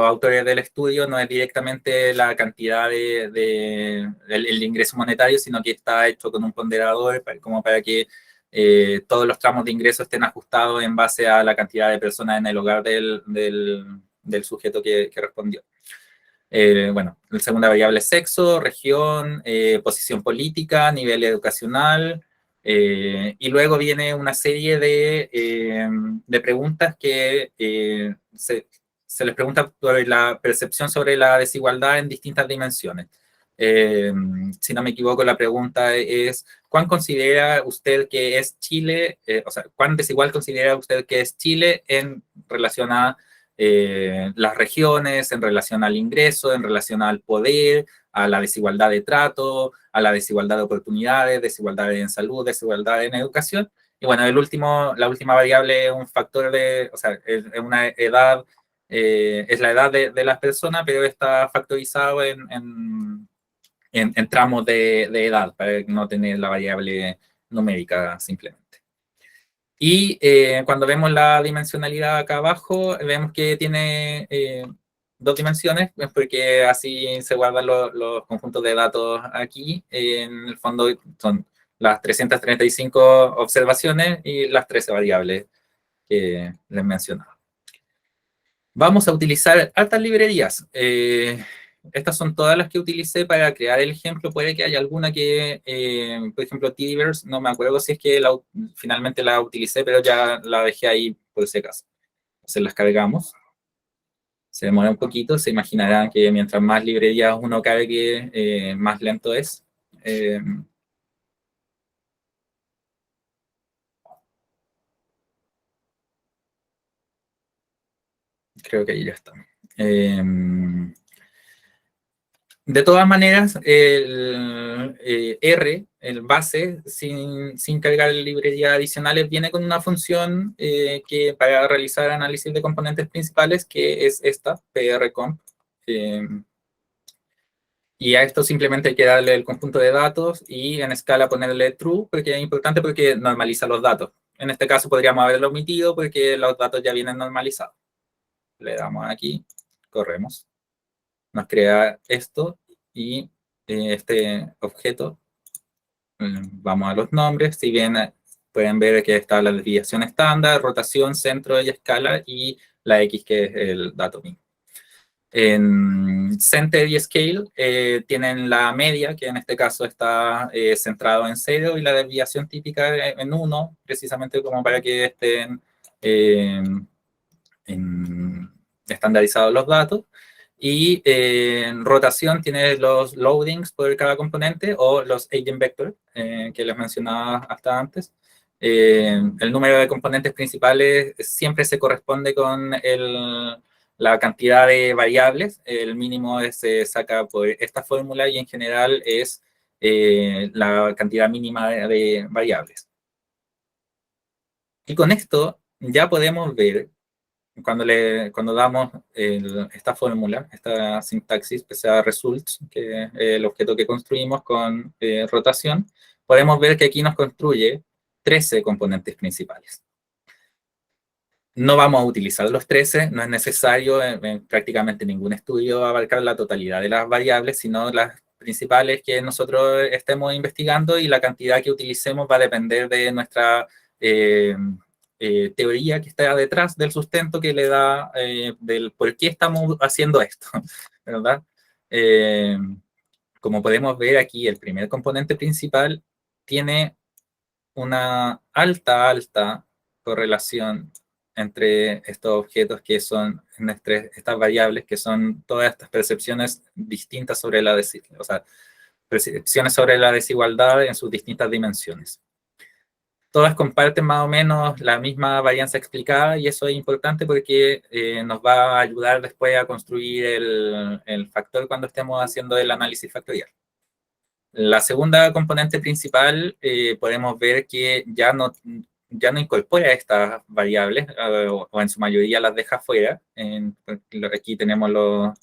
autores del estudio, no es directamente la cantidad el ingreso monetario, sino que está hecho con un ponderador como para que todos los tramos de ingreso estén ajustados en base a la cantidad de personas en el hogar del sujeto que respondió. Bueno, la segunda variable es sexo, región, posición política, nivel educacional, y luego viene una serie de preguntas que se les pregunta sobre la percepción sobre la desigualdad en distintas dimensiones. Si no me equivoco, la pregunta es, ¿cuán considera usted que es Chile, o sea, cuán desigual considera usted que es Chile en relación a las regiones, en relación al ingreso, en relación al poder, a la desigualdad de trato, a la desigualdad de oportunidades, desigualdades en salud, desigualdades en educación? Y bueno, la última variable es un factor o sea, es una edad, es la edad de las personas, pero está factorizado en tramos de edad, para no tener la variable numérica simplemente. Y cuando vemos la dimensionalidad acá abajo, vemos que tiene dos dimensiones, porque así se guardan los conjuntos de datos aquí. En el fondo son las 335 observaciones y las 13 variables que les mencionaba. Vamos a utilizar altas librerías. Estas son todas las que utilicé para crear el ejemplo. Puede que haya alguna que, por ejemplo, Tdiverse, no me acuerdo si es que finalmente la utilicé, pero ya la dejé ahí por si acaso. Entonces las cargamos. Se demora un poquito. Se imaginarán que mientras más librerías uno cargue, más lento es. Creo que ahí ya está. De todas maneras, el R, el base, sin cargar librerías adicionales, viene con una función que para realizar análisis de componentes principales, que es esta, prcomp. Y a esto simplemente hay que darle el conjunto de datos y en escala ponerle true, porque es importante porque normaliza los datos. En este caso podríamos haberlo omitido porque los datos ya vienen normalizados. Le damos aquí, corremos. Nos crea esto y este objeto, vamos a los nombres, si bien pueden ver que está la desviación estándar, rotación, centro y escala, y la X que es el dato mismo. En center y scale tienen la media, que en este caso está centrado en 0, y la desviación típica en 1, precisamente como para que estén estandarizados los datos. Y en rotación tiene los loadings por cada componente o los eigenvectors que les mencionaba hasta antes. El número de componentes principales siempre se corresponde con la cantidad de variables. El mínimo se saca por esta fórmula y en general es la cantidad mínima de variables. Y con esto ya podemos ver cuando damos esta fórmula, esta sintaxis, que sea results, que es el objeto que construimos con rotación, podemos ver que aquí nos construye 13 componentes principales. No vamos a utilizar los 13, no es necesario, en prácticamente ningún estudio abarcar la totalidad de las variables, sino las principales que nosotros estemos investigando, y la cantidad que utilicemos va a depender de nuestra teoría que está detrás del sustento que le da del por qué estamos haciendo esto, ¿verdad? Como podemos ver aquí, el primer componente principal tiene una alta correlación entre estos objetos que son, estas variables que son todas estas percepciones distintas sobre la desigualdad, o sea, percepciones sobre la desigualdad en sus distintas dimensiones. Todas comparten más o menos la misma varianza explicada, y eso es importante porque nos va a ayudar después a construir el factor cuando estemos haciendo el análisis factorial. La segunda componente principal, podemos ver que ya no incorpora estas variables, o en su mayoría las deja fuera. Aquí tenemos los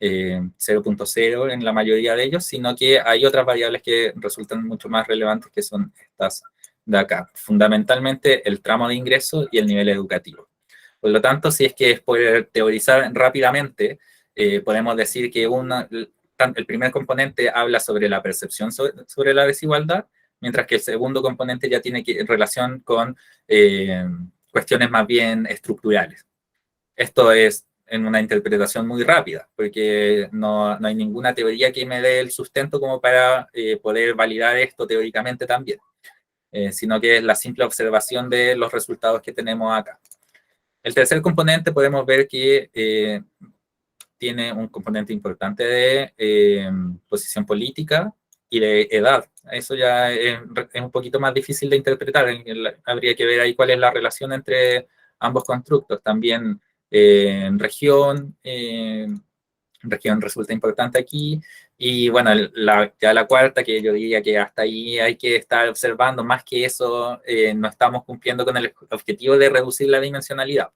0.0 en la mayoría de ellos, sino que hay otras variables que resultan mucho más relevantes, que son estas de acá, fundamentalmente el tramo de ingreso y el nivel educativo. Por lo tanto, si es que es poder teorizar rápidamente, podemos decir que el primer componente habla sobre la percepción sobre la desigualdad, mientras que el segundo componente ya tiene relación con cuestiones más bien estructurales. Esto es en una interpretación muy rápida, porque no hay ninguna teoría que me dé el sustento como para poder validar esto teóricamente también, sino que es la simple observación de los resultados que tenemos acá. El tercer componente podemos ver que tiene un componente importante de posición política y de edad. Eso ya es un poquito más difícil de interpretar. Habría que ver ahí cuál es la relación entre ambos constructos. También región resulta importante aquí. Y bueno, ya la cuarta, que yo diría que hasta ahí hay que estar observando, más que eso, no estamos cumpliendo con el objetivo de reducir la dimensionalidad.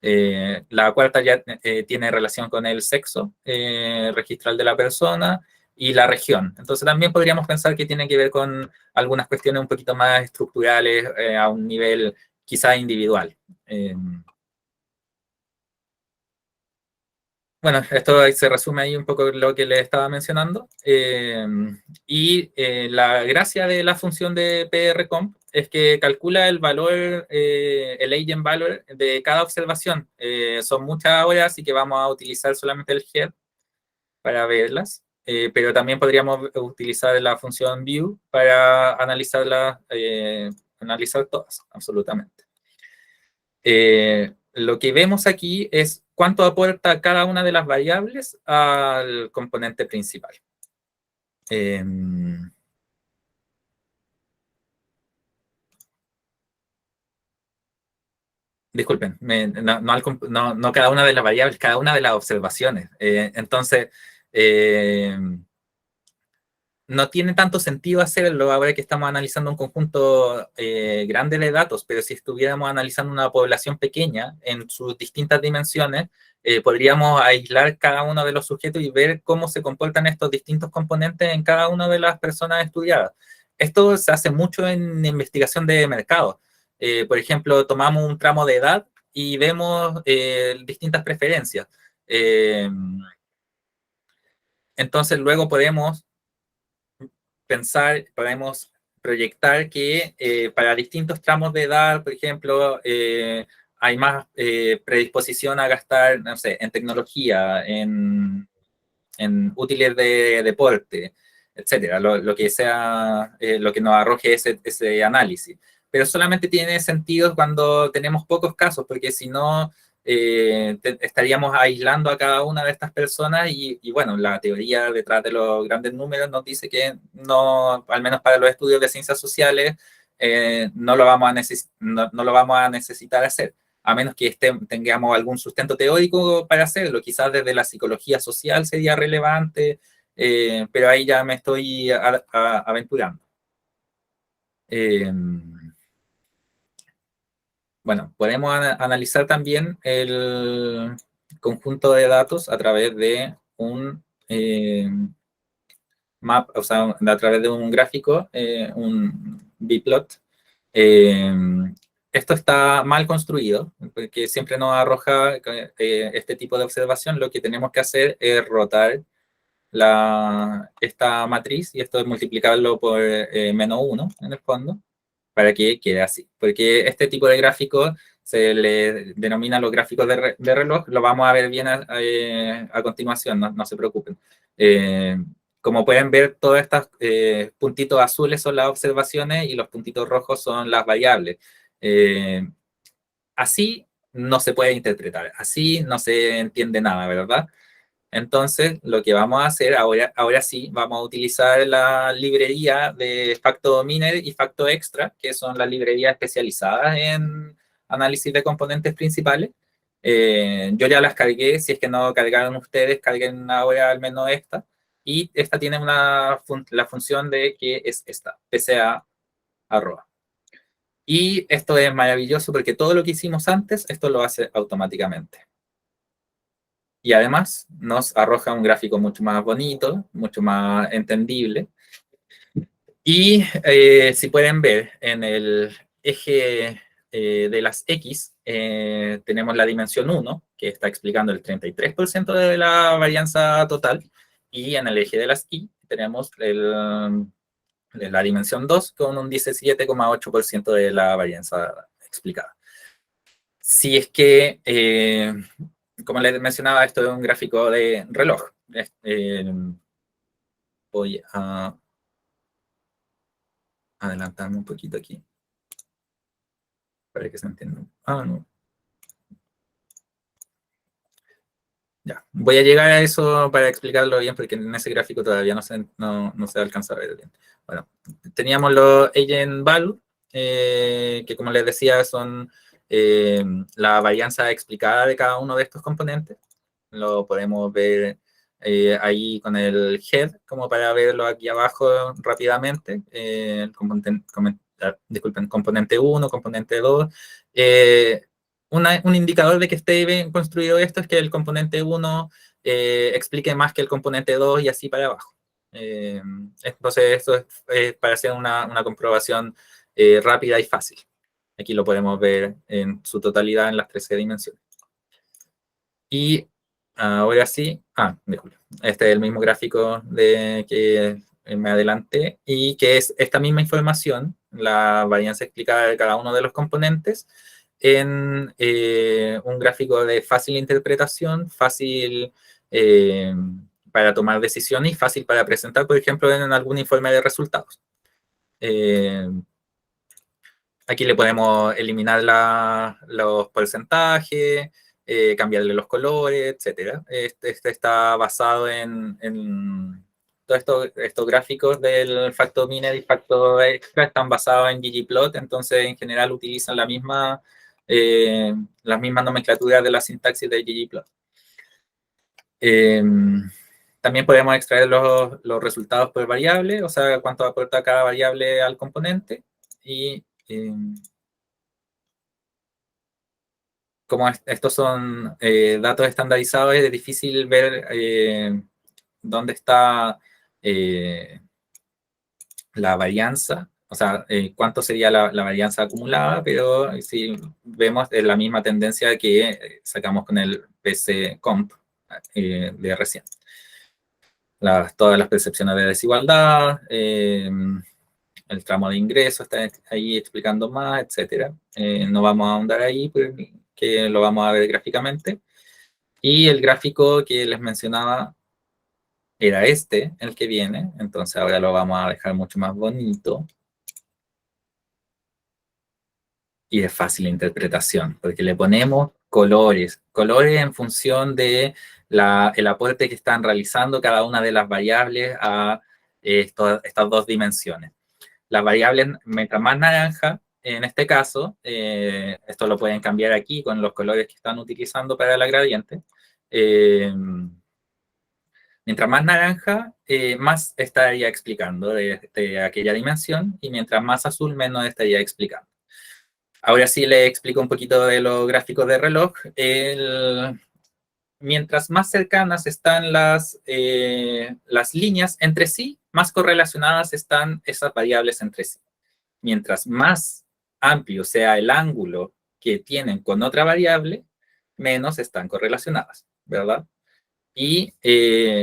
La cuarta ya tiene relación con el sexo registral de la persona y la región. Entonces también podríamos pensar que tiene que ver con algunas cuestiones un poquito más estructurales a un nivel quizá individual. Bueno, esto se resume ahí un poco lo que les estaba mencionando. La gracia de la función de PRComp es que calcula el valor, el Eigen valor de cada observación. Son muchas horas, así que vamos a utilizar solamente el head para verlas, pero también podríamos utilizar la función view para analizar todas, absolutamente. Lo que vemos aquí es cuánto aporta cada una de las variables al componente principal. Disculpen, no cada una de las variables, cada una de las observaciones. Entonces, no tiene tanto sentido hacerlo ahora que estamos analizando un conjunto grande de datos, pero si estuviéramos analizando una población pequeña en sus distintas dimensiones, podríamos aislar cada uno de los sujetos y ver cómo se comportan estos distintos componentes en cada una de las personas estudiadas. Esto se hace mucho en investigación de mercado. Por ejemplo, tomamos un tramo de edad y vemos distintas preferencias. Entonces, luego podemos proyectar que para distintos tramos de edad, por ejemplo, hay más predisposición a gastar, no sé, en tecnología, en útiles de deporte, etcétera, lo que sea, lo que nos arroje ese análisis. Pero solamente tiene sentido cuando tenemos pocos casos, porque si no, estaríamos aislando a cada una de estas personas y bueno, la teoría detrás de los grandes números nos dice que no, al menos para los estudios de ciencias sociales, no lo vamos a necesitar hacer, a menos que tengamos algún sustento teórico para hacerlo. Quizás desde la psicología social sería relevante, pero ahí ya me estoy aventurando. bueno, podemos analizar también el conjunto de datos a través de un map, o sea, a través de un gráfico, un bplot. Esto está mal construido, porque siempre nos arroja este tipo de observación. Lo que tenemos que hacer es rotar esta matriz, y esto es multiplicarlo por -1 en el fondo, para que quede así. Porque este tipo de gráficos se le denomina los gráficos de reloj. Lo vamos a ver bien a continuación, no se preocupen. Como pueden ver, todos estos puntitos azules son las observaciones y los puntitos rojos son las variables. Así no se puede interpretar, así no se entiende nada, ¿verdad? Entonces, lo que vamos a hacer ahora sí, vamos a utilizar la librería de FactoMiner y FactoExtra, que son las librerías especializadas en análisis de componentes principales. Yo ya las cargué. Si es que no cargaron ustedes, carguen ahora al menos esta. Y esta tiene la función de que es esta, PCA arroba. Y esto es maravilloso porque todo lo que hicimos antes, esto lo hace automáticamente. Y además nos arroja un gráfico mucho más bonito, mucho más entendible. Y si pueden ver, en el eje de las X tenemos la dimensión 1, que está explicando el 33% de la varianza total. Y en el eje de las Y tenemos la dimensión 2 con un 17,8% de la varianza explicada. Si es que como les mencionaba, esto es un gráfico de reloj. Voy a adelantarme un poquito aquí para que se entienda. No. Ya, voy a llegar a eso para explicarlo bien, porque en ese gráfico todavía no se alcanza a ver bien. Bueno, teníamos los Eigenvalue, que como les decía son la varianza explicada de cada uno de estos componentes. Lo podemos ver ahí con el head, como para verlo aquí abajo rápidamente. Disculpen, componente 1, componente 2. Un indicador de que esté bien construido esto es que el componente 1 explique más que el componente 2 y así para abajo. Entonces, esto es para hacer una comprobación rápida y fácil. Aquí lo podemos ver en su totalidad en las 13 dimensiones. Y ahora sí, disculpe. Este es el mismo gráfico que me adelanté, y que es esta misma información, la varianza explicada de cada uno de los componentes, en un gráfico de fácil interpretación, fácil para tomar decisiones y fácil para presentar, por ejemplo, en algún informe de resultados. Aquí le podemos eliminar los porcentajes, cambiarle los colores, etc. Este está basado en todos estos gráficos del FactoMiner y FactoExtra están basados en ggplot, entonces en general utilizan las mismas nomenclaturas de la sintaxis de ggplot. También podemos extraer los resultados por variable, o sea, cuánto aporta cada variable al componente. Y como estos son datos estandarizados, es difícil ver dónde está la varianza, o sea, cuánto sería la varianza acumulada, pero si vemos la misma tendencia que sacamos con el PCComp de recién. Todas las percepciones de desigualdad, el tramo de ingreso está ahí explicando más, etc. No vamos a ahondar ahí, que lo vamos a ver gráficamente. Y el gráfico que les mencionaba era el que viene, entonces ahora lo vamos a dejar mucho más bonito. Y de fácil interpretación, porque le ponemos colores en función de el aporte que están realizando cada una de las variables a estas dos dimensiones. Las variables, mientras más naranja, en este caso, esto lo pueden cambiar aquí con los colores que están utilizando para la gradiente. Mientras más naranja, más estaría explicando de aquella dimensión, y mientras más azul, menos estaría explicando. Ahora sí le explico un poquito de los gráficos de reloj. Mientras más cercanas están las líneas entre sí, más correlacionadas están esas variables entre sí. Mientras más amplio sea el ángulo que tienen con otra variable, menos están correlacionadas, ¿verdad? Y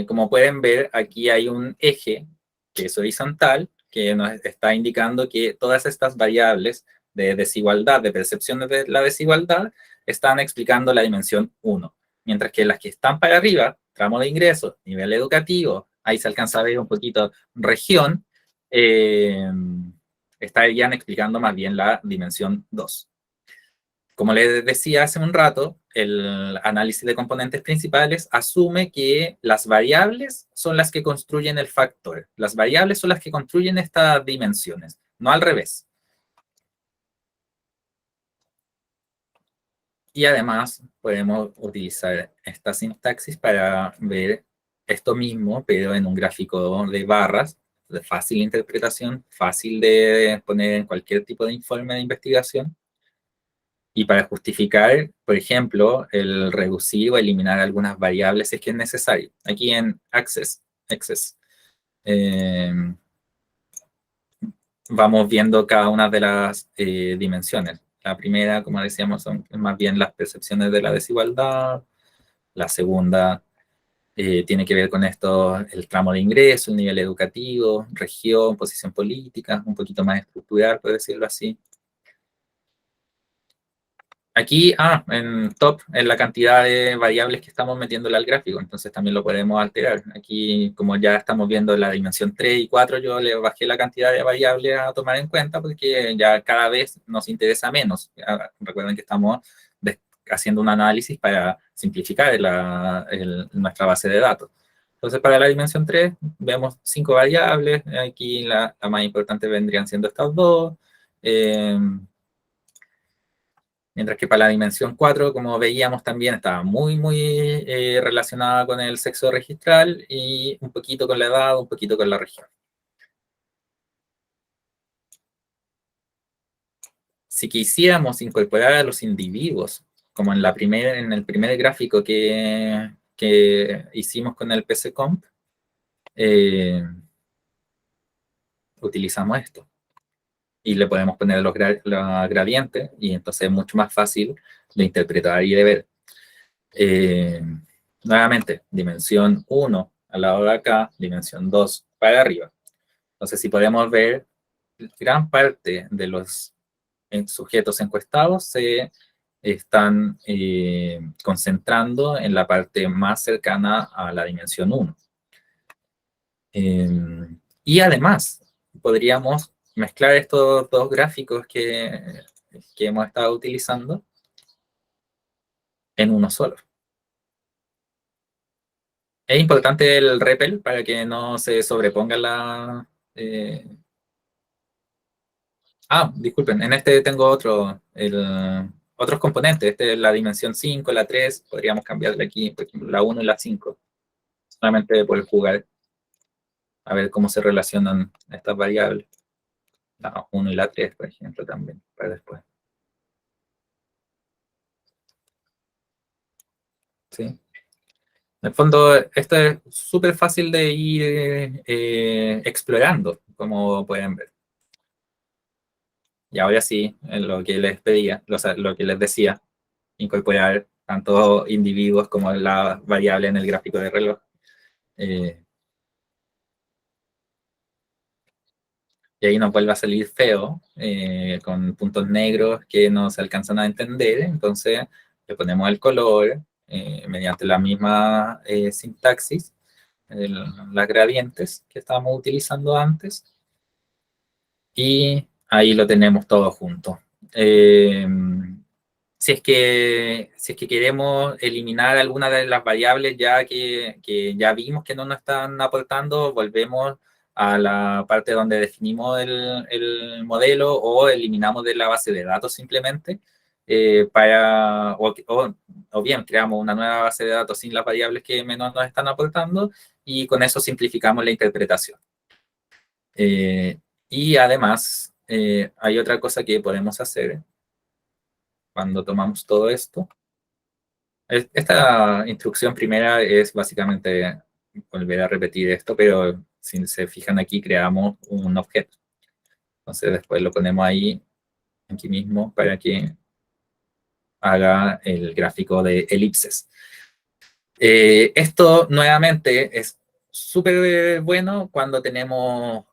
como pueden ver, aquí hay un eje que es horizontal, que nos está indicando que todas estas variables de desigualdad, de percepción de la desigualdad, están explicando la dimensión 1. Mientras que las que están para arriba, tramo de ingresos, nivel educativo, ahí se alcanza a ver un poquito región, estarían explicando más bien la dimensión 2. Como les decía hace un rato, el análisis de componentes principales asume que las variables son las que construyen el factor. Las variables son las que construyen estas dimensiones, no al revés. Y además podemos utilizar esta sintaxis para ver esto mismo, pero en un gráfico de barras, de fácil interpretación, fácil de poner en cualquier tipo de informe de investigación. Y para justificar, por ejemplo, el reducir o eliminar algunas variables si es que es necesario. Aquí en Access, vamos viendo cada una de las dimensiones. La primera, como decíamos, son más bien las percepciones de la desigualdad. La segunda tiene que ver con esto, el tramo de ingreso, el nivel educativo, región, posición política, un poquito más estructural, por decirlo así. Aquí, en top, es la cantidad de variables que estamos metiéndole al gráfico, entonces también lo podemos alterar. Aquí, como ya estamos viendo la dimensión 3 y 4, yo le bajé la cantidad de variables a tomar en cuenta porque ya cada vez nos interesa menos. Recuerden que estamos haciendo un análisis para simplificar nuestra base de datos. Entonces, para la dimensión 3, vemos 5 variables. Aquí la más importante vendrían siendo estas dos. Mientras que para la dimensión 4, como veíamos también, estaba muy relacionada con el sexo registral y un poquito con la edad, un poquito con la región. Si quisiéramos incorporar a los individuos, como en el primer gráfico que hicimos con el PCComp, utilizamos esto. Y le podemos poner los gradientes y entonces es mucho más fácil de interpretar y de ver. Nuevamente, dimensión 1 al lado de acá, dimensión 2 para arriba. Entonces, si podemos ver, gran parte de los sujetos encuestados se están concentrando en la parte más cercana a la dimensión 1. Y además, podríamos mezclar estos dos gráficos que hemos estado utilizando en uno solo. Es importante el REPL para que no se sobreponga la... disculpen, en este tengo otros componentes. Este es la dimensión 5, la 3. Podríamos cambiarle aquí, por ejemplo, la 1 y la 5. Solamente por jugar. A ver cómo se relacionan estas variables. La 1 y la 3, por ejemplo, también, para después. ¿Sí? En el fondo, esto es súper fácil de ir explorando, como pueden ver. Y ahora sí, en lo que les pedía, lo que les decía, incorporar tanto individuos como la variable en el gráfico de reloj. Y ahí nos vuelve a salir feo, con puntos negros que no se alcanzan a entender. Entonces le ponemos el color mediante la misma sintaxis, las gradientes que estábamos utilizando antes. Y ahí lo tenemos todo junto. Si es que queremos eliminar alguna de las variables ya que ya vimos que no nos están aportando, volvemos a la parte donde definimos el modelo o eliminamos de la base de datos simplemente, o bien creamos una nueva base de datos sin las variables que menos nos están aportando y con eso simplificamos la interpretación. Y además, hay otra cosa que podemos hacer, cuando tomamos todo esto. Esta instrucción primera es básicamente volver a repetir esto, pero si se fijan aquí, creamos un objeto. Entonces después lo ponemos ahí, aquí mismo, para que haga el gráfico de elipses. Esto nuevamente es súper bueno cuando tenemos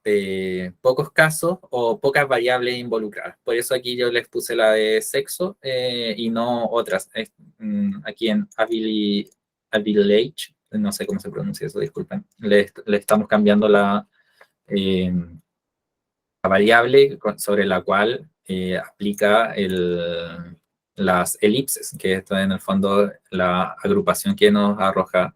pocos casos o pocas variables involucradas. Por eso aquí yo les puse la de sexo y no otras. Aquí en Abiliage, no sé cómo se pronuncia eso, disculpen, le estamos cambiando la variable sobre la cual aplica las elipses, que esto en el fondo la agrupación que nos arroja.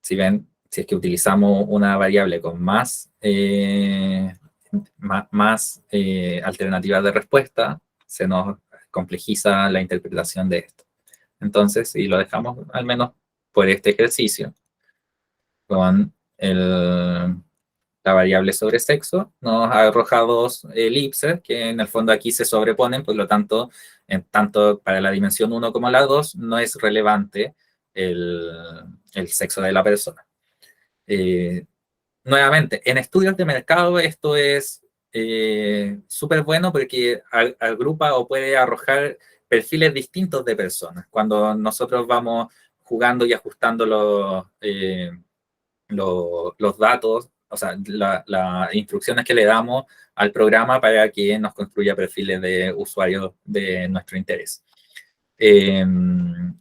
Si ven, si es que utilizamos una variable con más alternativas de respuesta, se nos complejiza la interpretación de esto. Entonces, si lo dejamos al menos por este ejercicio, con la variable sobre sexo, nos arroja dos elipses que en el fondo aquí se sobreponen, por lo tanto, tanto para la dimensión 1 como la 2 no es relevante el sexo de la persona. Nuevamente, en estudios de mercado esto es súper bueno porque agrupa o puede arrojar perfiles distintos de personas. Cuando nosotros vamos jugando y ajustando los datos, o sea, las instrucciones que le damos al programa para que nos construya perfiles de usuarios de nuestro interés.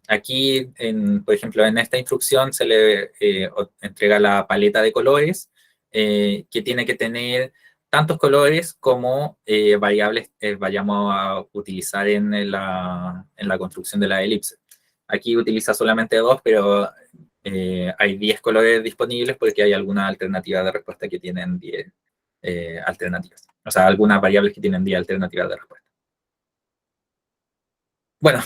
Aquí, por ejemplo, en esta instrucción se le entrega la paleta de colores que tiene que tener tantos colores como variables vayamos a utilizar en la construcción de la elipse. Aquí utiliza solamente 2, pero hay 10 colores disponibles porque hay algunas alternativas de respuesta que tienen 10 alternativas. O sea, algunas variables que tienen 10 alternativas de respuesta. Bueno,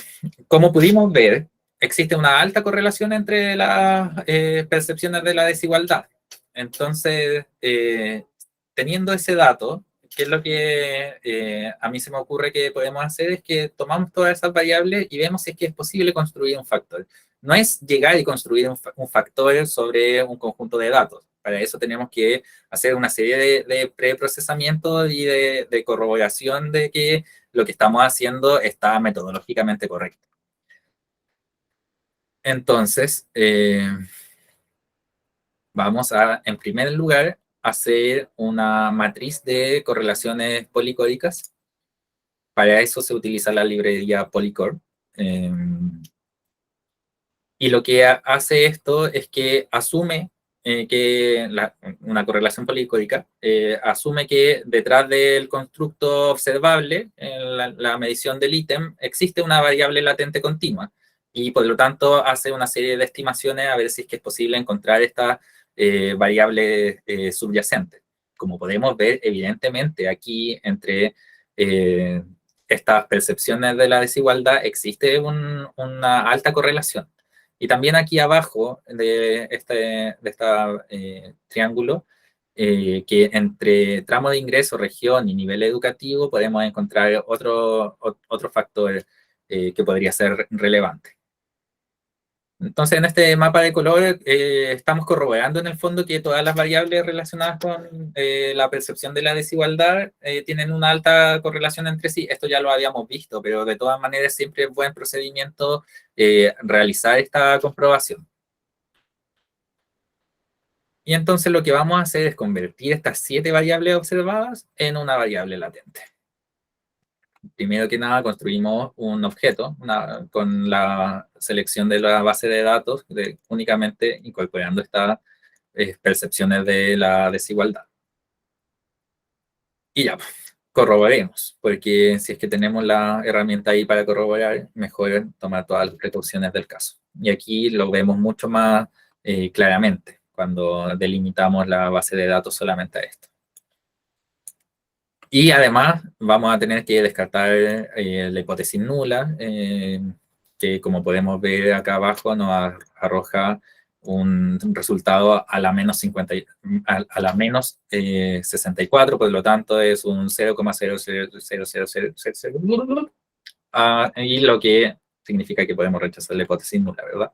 como pudimos ver, existe una alta correlación entre las percepciones de la desigualdad. Entonces, teniendo ese dato, ¿qué es lo que a mí se me ocurre que podemos hacer? Es que tomamos todas esas variables y vemos si es que es posible construir un factor. No es llegar y construir un factor sobre un conjunto de datos. Para eso tenemos que hacer una serie de preprocesamiento y de corroboración de que lo que estamos haciendo está metodológicamente correcto. Entonces, vamos a, en primer lugar, hacer una matriz de correlaciones policódicas. Para eso se utiliza la librería Polycorp. Y lo que hace esto es que asume que una correlación policódica asume que detrás del constructo observable, en la medición del ítem, existe una variable latente continua. Y por lo tanto hace una serie de estimaciones a ver si es que es posible encontrar esta variable subyacente. Como podemos ver, evidentemente aquí entre estas percepciones de la desigualdad existe una alta correlación. Y también aquí abajo de este triángulo, que entre tramo de ingreso, región y nivel educativo podemos encontrar otro factor que podría ser relevante. Entonces, en este mapa de color estamos corroborando en el fondo que todas las variables relacionadas con la percepción de la desigualdad tienen una alta correlación entre sí. Esto ya lo habíamos visto, pero de todas maneras siempre es buen procedimiento realizar esta comprobación. Y entonces lo que vamos a hacer es convertir estas 7 variables observadas en una variable latente. Primero que nada, construimos un objeto con la selección de la base de datos, únicamente incorporando estas percepciones de la desigualdad. Y ya, corroboremos, porque si es que tenemos la herramienta ahí para corroborar, mejor tomar todas las precauciones del caso. Y aquí lo vemos mucho más claramente cuando delimitamos la base de datos solamente a esto. Y además vamos a tener que descartar la hipótesis nula, que como podemos ver acá abajo nos arroja un resultado a la menos 50, a la menos 64, por lo tanto es un 0,0000000, y lo que significa que podemos rechazar la hipótesis nula, ¿verdad?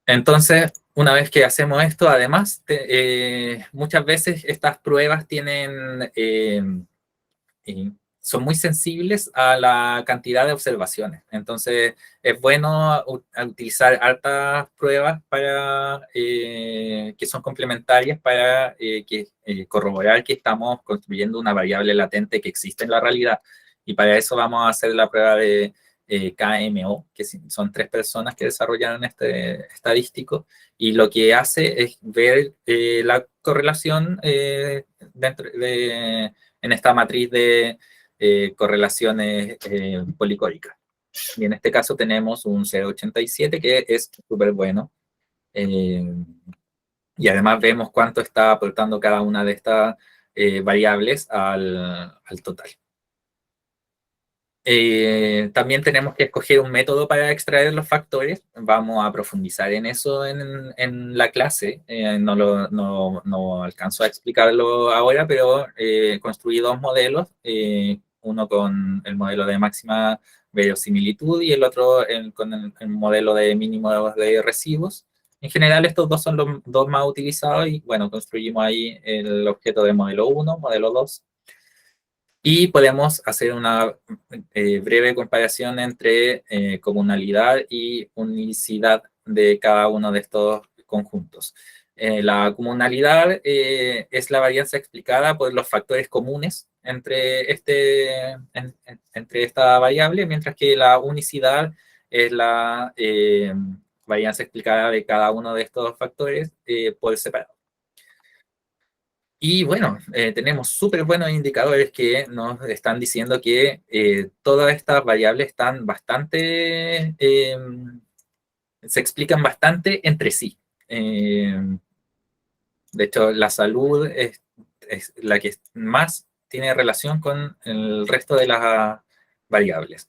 Entonces, una vez que hacemos esto, además, muchas veces estas pruebas tienen, son muy sensibles a la cantidad de observaciones. Entonces, es bueno utilizar hartas pruebas para, que son complementarias para corroborar que estamos construyendo una variable latente que existe en la realidad. Y para eso vamos a hacer la prueba de KMO, que son 3 personas que desarrollaron este estadístico, y lo que hace es ver la correlación dentro de, en esta matriz de correlaciones policóricas. Y en este caso tenemos un 0,87, que es súper bueno. Y además vemos cuánto está aportando cada una de estas variables al total. También tenemos que escoger un método para extraer los factores. Vamos a profundizar en eso en la clase. No alcanzo a explicarlo ahora, pero construí 2 modelos, uno con el modelo de máxima verosimilitud y el otro con el modelo de mínimo de residuos. En general, estos 2 son los 2 más utilizados y, bueno, construimos ahí el objeto de modelo 1, modelo 2. Y podemos hacer una breve comparación entre comunalidad y unicidad de cada uno de estos conjuntos. La comunalidad es la varianza explicada por los factores comunes entre esta variable, mientras que la unicidad es la varianza explicada de cada uno de estos factores por separado. Y bueno, tenemos súper buenos indicadores que nos están diciendo que todas estas variables están bastante, se explican bastante entre sí. De hecho, la salud es la que más tiene relación con el resto de las variables.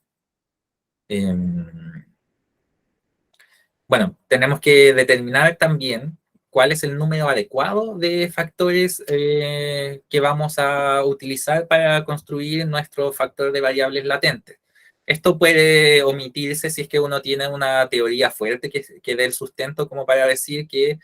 Bueno, tenemos que determinar también cuál es el número adecuado de factores que vamos a utilizar para construir nuestro factor de variables latentes. Esto puede omitirse si es que uno tiene una teoría fuerte que dé el sustento como para decir que,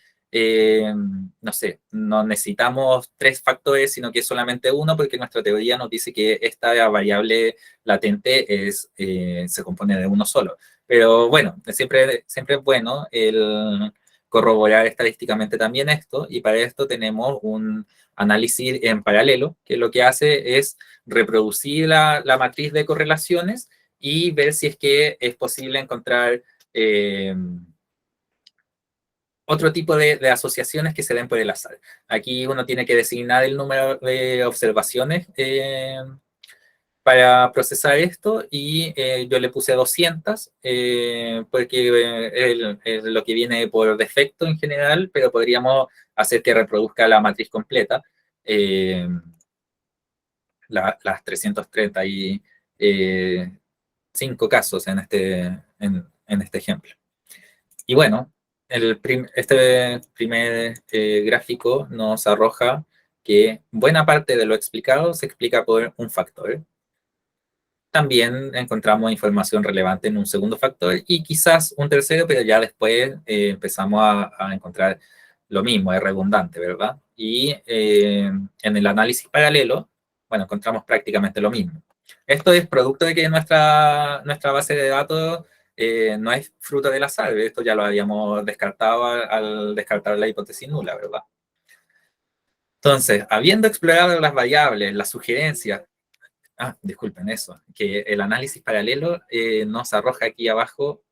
no sé, no necesitamos 3 factores, sino que solamente uno, porque nuestra teoría nos dice que esta variable latente se compone de uno solo. Pero bueno, siempre es bueno el corroborar estadísticamente también esto, y para esto tenemos un análisis en paralelo, que lo que hace es reproducir la matriz de correlaciones y ver si es que es posible encontrar otro tipo de asociaciones que se den por el azar. Aquí uno tiene que designar el número de observaciones para procesar esto, y yo le puse 200 porque es lo que viene por defecto en general, pero podríamos hacer que reproduzca la matriz completa, las 335 casos en este ejemplo. Y bueno, este primer gráfico nos arroja que buena parte de lo explicado se explica por un factor. También encontramos información relevante en un segundo factor y quizás un tercero, pero ya después empezamos a encontrar lo mismo, es redundante, ¿verdad? Y en el análisis paralelo, bueno, encontramos prácticamente lo mismo. Esto es producto de que nuestra base de datos no es fruto del azar. Esto ya lo habíamos descartado al descartar la hipótesis nula, ¿verdad? Entonces, habiendo explorado las variables, las sugerencias, disculpen eso, que el análisis paralelo nos arroja aquí abajo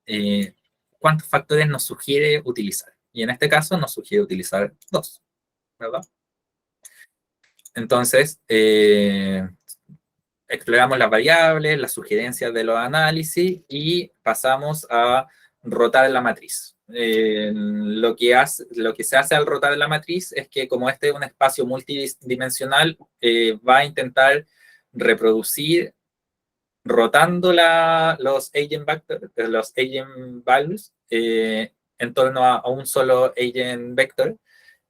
cuántos factores nos sugiere utilizar. Y en este caso nos sugiere utilizar 2, ¿verdad? Entonces, exploramos las variables, las sugerencias de los análisis y pasamos a rotar la matriz. Lo que se hace al rotar la matriz es que, como este es un espacio multidimensional, va a intentar reproducir rotando los eigenvalues en torno a un solo agent vector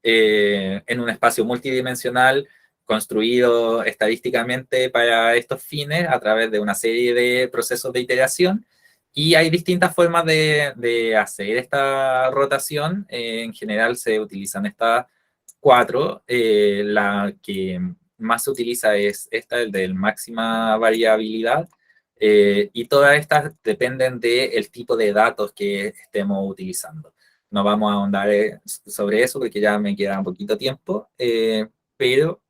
en un espacio multidimensional construido estadísticamente para estos fines a través de una serie de procesos de iteración. Y hay distintas formas de hacer esta rotación. En general se utilizan estas cuatro. La que más se utiliza es esta, el de máxima variabilidad. Y todas estas dependen del tipo de datos que estemos utilizando. No vamos a ahondar sobre eso porque ya me queda un poquito tiempo, pero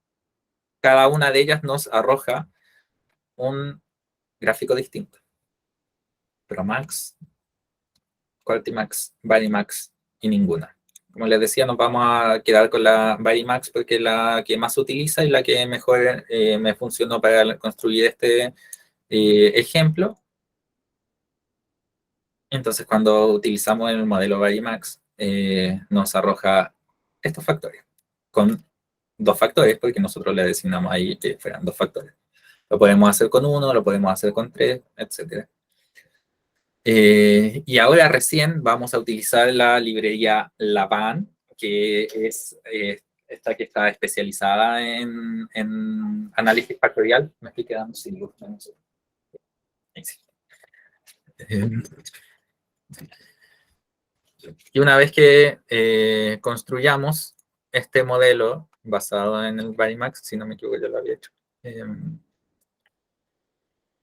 cada una de ellas nos arroja un gráfico distinto. Promax, Qualtimax, Varimax y ninguna. Como les decía, nos vamos a quedar con la Varimax porque es la que más se utiliza y la que mejor me funcionó para construir este ejemplo. Entonces, cuando utilizamos el modelo Varimax, nos arroja estos factores, con dos factores, porque nosotros le designamos ahí que fueran dos factores. Lo podemos hacer con uno, lo podemos hacer con tres, etc. Y ahora recién vamos a utilizar la librería Laban, que es esta que está especializada en análisis factorial. Me estoy quedando sin luz. No sé. Y una vez que construyamos este modelo basado en el Varimax, si no me equivoco, ya lo había hecho.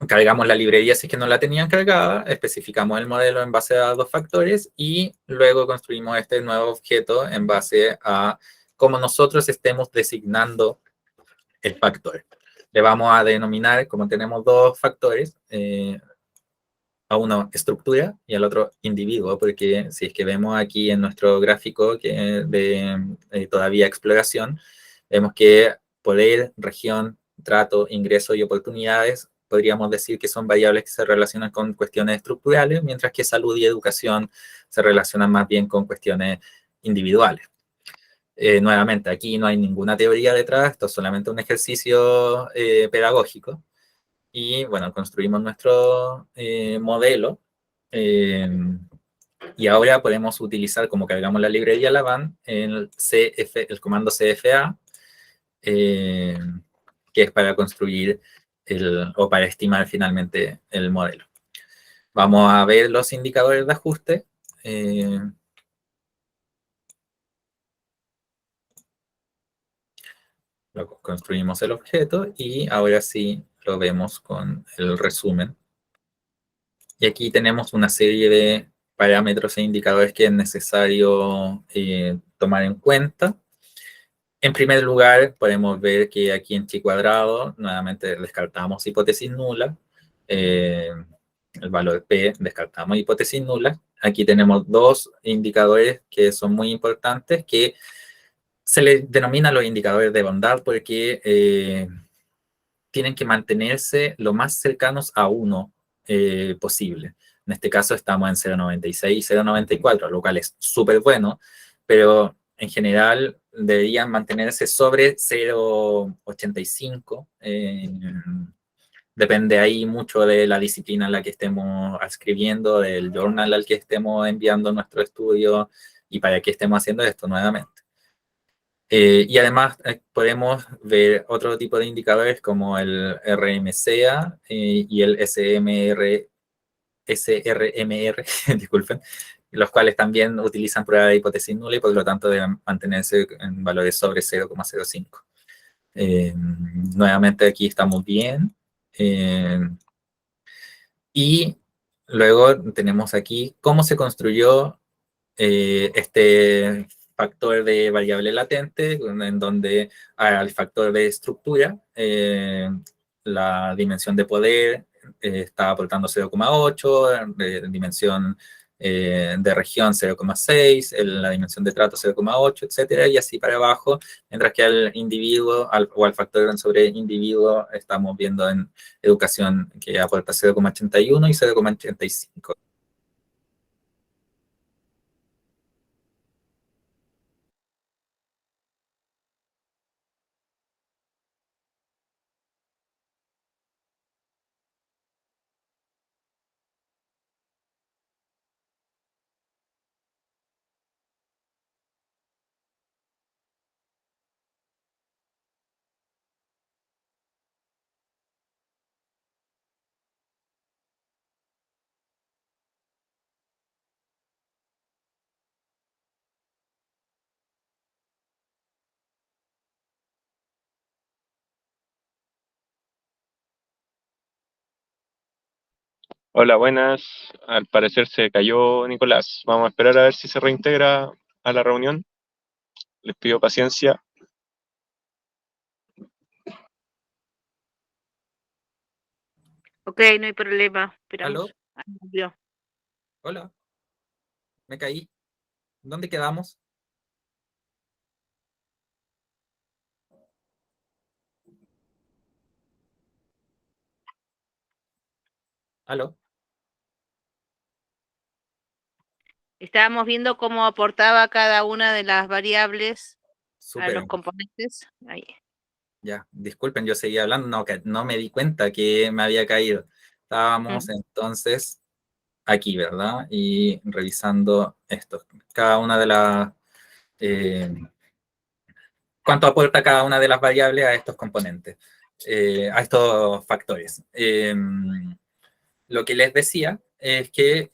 Cargamos la librería si es que no la tenían cargada, especificamos el modelo en base a dos factores y luego construimos este nuevo objeto en base a cómo nosotros estemos designando el factor. Le vamos a denominar, como tenemos dos factores, a uno estructura y al otro individuo, porque si es que vemos aquí en nuestro gráfico que de todavía exploración, vemos que poder, región, trato, ingreso y oportunidades podríamos decir que son variables que se relacionan con cuestiones estructurales, mientras que salud y educación se relacionan más bien con cuestiones individuales. Nuevamente, aquí no hay ninguna teoría detrás, esto es solamente un ejercicio pedagógico. Y bueno, construimos nuestro modelo y ahora podemos utilizar, como cargamos la librería Laban, el comando CFA, que es para construir o para estimar finalmente el modelo. Vamos a ver los indicadores de ajuste. Construimos el objeto y ahora sí lo vemos con el resumen. Y aquí tenemos una serie de parámetros e indicadores que es necesario tomar en cuenta. En primer lugar, podemos ver que aquí en chi cuadrado, nuevamente descartamos hipótesis nula. El valor P, descartamos hipótesis nula. Aquí tenemos dos indicadores que son muy importantes, que se les denomina los indicadores de bondad porque tienen que mantenerse lo más cercanos a 1 posible. En este caso estamos en 0,96 y 0,94, lo cual es súper bueno, pero en general deberían mantenerse sobre 0,85. Depende ahí mucho de la disciplina en la que estemos escribiendo, del journal al que estemos enviando nuestro estudio y para qué estemos haciendo esto nuevamente. Y además podemos ver otro tipo de indicadores como el RMCA y el SRMR, disculpen, los cuales también utilizan prueba de hipótesis nula y por lo tanto deben mantenerse en valores sobre 0,05. Nuevamente aquí estamos bien. Y luego tenemos aquí cómo se construyó este factor de variable latente, en donde al factor de estructura, la dimensión de poder está aportando 0,8, dimensión de región 0,6, la dimensión de trato 0,8, etcétera, y así para abajo, mientras que al individuo o al factor sobre individuo estamos viendo en educación que aporta 0,81 y 0,85. Hola, buenas. Al parecer se cayó Nicolás. Vamos a esperar a ver si se reintegra a la reunión. Les pido paciencia. Ok, no hay problema. ¿Aló? Esperamos. Ah, volvió. Hola, me caí. ¿Dónde quedamos? ¿Aló? Estábamos viendo cómo aportaba cada una de las variables a los Súper. componentes. Ahí. Ya, disculpen, yo seguía hablando, no, que no me di cuenta que me había caído. Estábamos Mm. entonces aquí, ¿verdad? Y revisando esto. Cada una de las... ¿cuánto aporta cada una de las variables a estos componentes? A estos factores. Lo que les decía es que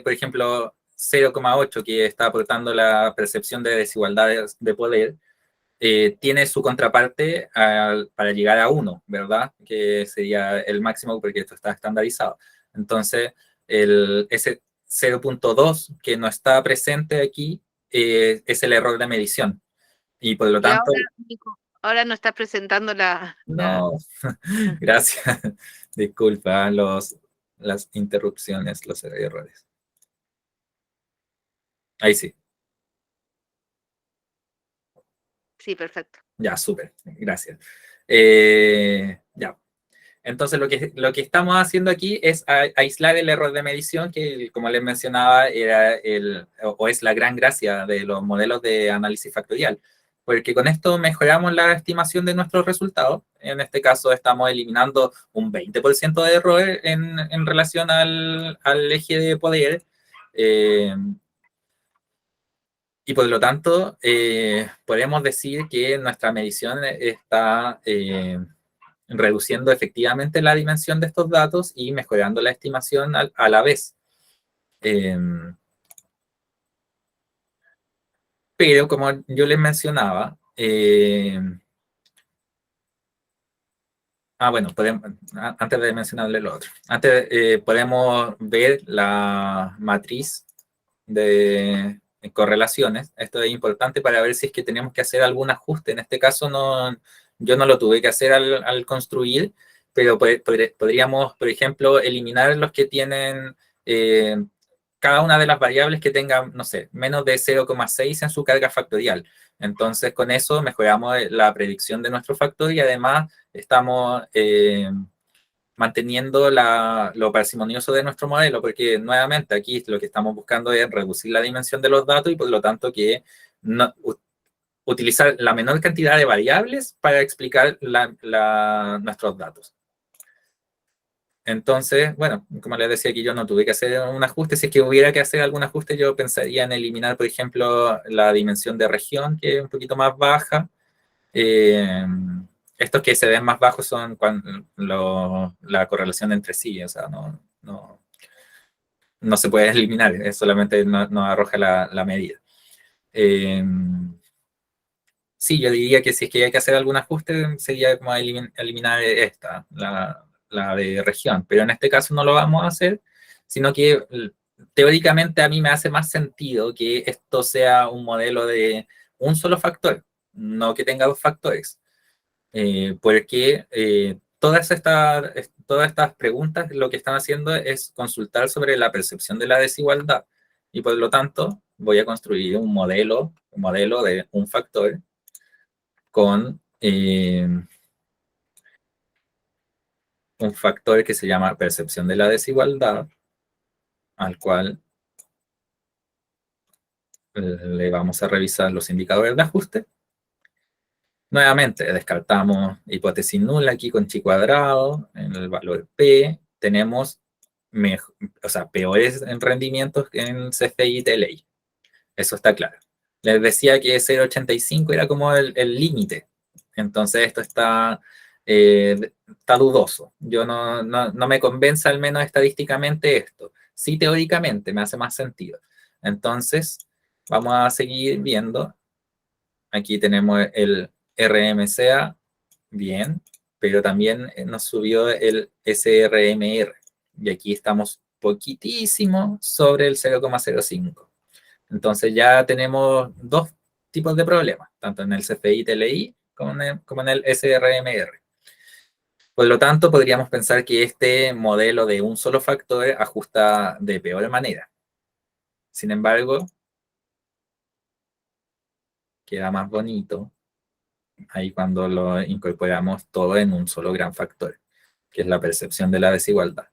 por ejemplo, 0,8 que está aportando la percepción de desigualdades de poder, tiene su contraparte para llegar a 1, ¿verdad? Que sería el máximo porque esto está estandarizado. Entonces, ese 0,2 que no está presente aquí es el error de medición. Y por lo Y tanto, ahora, Nico, ahora no estás presentando no, Ah, gracias. Disculpa las interrupciones, los errores. Ahí sí, sí, perfecto. ya, súper, gracias. Ya, entonces lo que estamos haciendo aquí es aislar el error de medición, que como les mencionaba, era o es la gran gracia de los modelos de análisis factorial, porque con esto mejoramos la estimación de nuestros resultados. En este caso estamos eliminando un 20% de error en relación al eje de poder. Eh, y por lo tanto, podemos decir que nuestra medición está reduciendo efectivamente la dimensión de estos datos y mejorando la estimación a la vez. Eh, pero como yo les mencionaba, bueno, antes de mencionarle lo otro, podemos ver la matriz de correlaciones. Esto es importante para ver si es que tenemos que hacer algún ajuste. En este caso, yo no lo tuve que hacer al construir, pero podríamos, por ejemplo, eliminar los que tienen cada una de las variables que tengan, no sé, menos de 0,6 en su carga factorial. Entonces, con eso mejoramos la predicción de nuestro factor y además estamos manteniendo lo parsimonioso de nuestro modelo, porque nuevamente aquí lo que estamos buscando es reducir la dimensión de los datos y por lo tanto que utilizar la menor cantidad de variables para explicar nuestros datos. Entonces, bueno, como les decía aquí, yo no tuve que hacer un ajuste. Si es que hubiera que hacer algún ajuste, yo pensaría en eliminar, por ejemplo, la dimensión de región, que es un poquito más baja. Estos que se ven más bajos son la correlación entre sí, o sea, no se puede eliminar, es solamente nos arroja la medida. Sí, yo diría que si es que hay que hacer algún ajuste, sería como eliminar esta, la de región, pero en este caso no lo vamos a hacer, sino que teóricamente a mí me hace más sentido que esto sea un modelo de un solo factor, no que tenga dos factores. Porque todas estas preguntas lo que están haciendo es consultar sobre la percepción de la desigualdad y por lo tanto voy a construir un modelo de un factor con un factor que se llama percepción de la desigualdad, al cual le vamos a revisar los indicadores de ajuste. Nuevamente, descartamos hipótesis nula aquí con chi cuadrado, en el valor P, tenemos peores en rendimientos en CFI y TLI. Eso está claro. Les decía que 0,85 era como el límite. Entonces esto está dudoso. Yo no me convence al menos estadísticamente esto. Sí, teóricamente me hace más sentido. Entonces, vamos a seguir viendo. Aquí tenemos el RMCA, bien. pero también nos subió el SRMR, y aquí estamos poquitísimo sobre el 0,05. Entonces ya tenemos dos tipos de problemas, tanto en el CFI-TLI como en el SRMR. Por lo tanto, podríamos pensar que este modelo de un solo factor ajusta de peor manera. Sin embargo, queda más bonito ahí cuando lo incorporamos todo en un solo gran factor, que es la percepción de la desigualdad.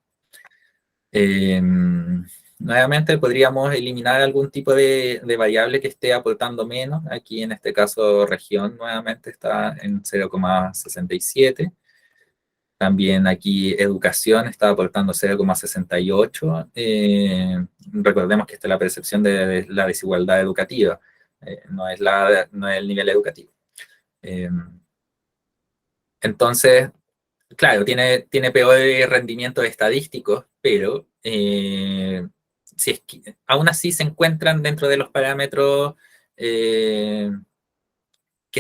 Nuevamente podríamos eliminar algún tipo de variable que esté aportando menos. Aquí en este caso región nuevamente está en 0,67. También aquí educación está aportando 0,68. Recordemos que esta es la percepción de la desigualdad educativa, no es el nivel educativo. Entonces, claro, tiene peores rendimientos estadísticos, pero si es que, aún así se encuentran dentro de los parámetros que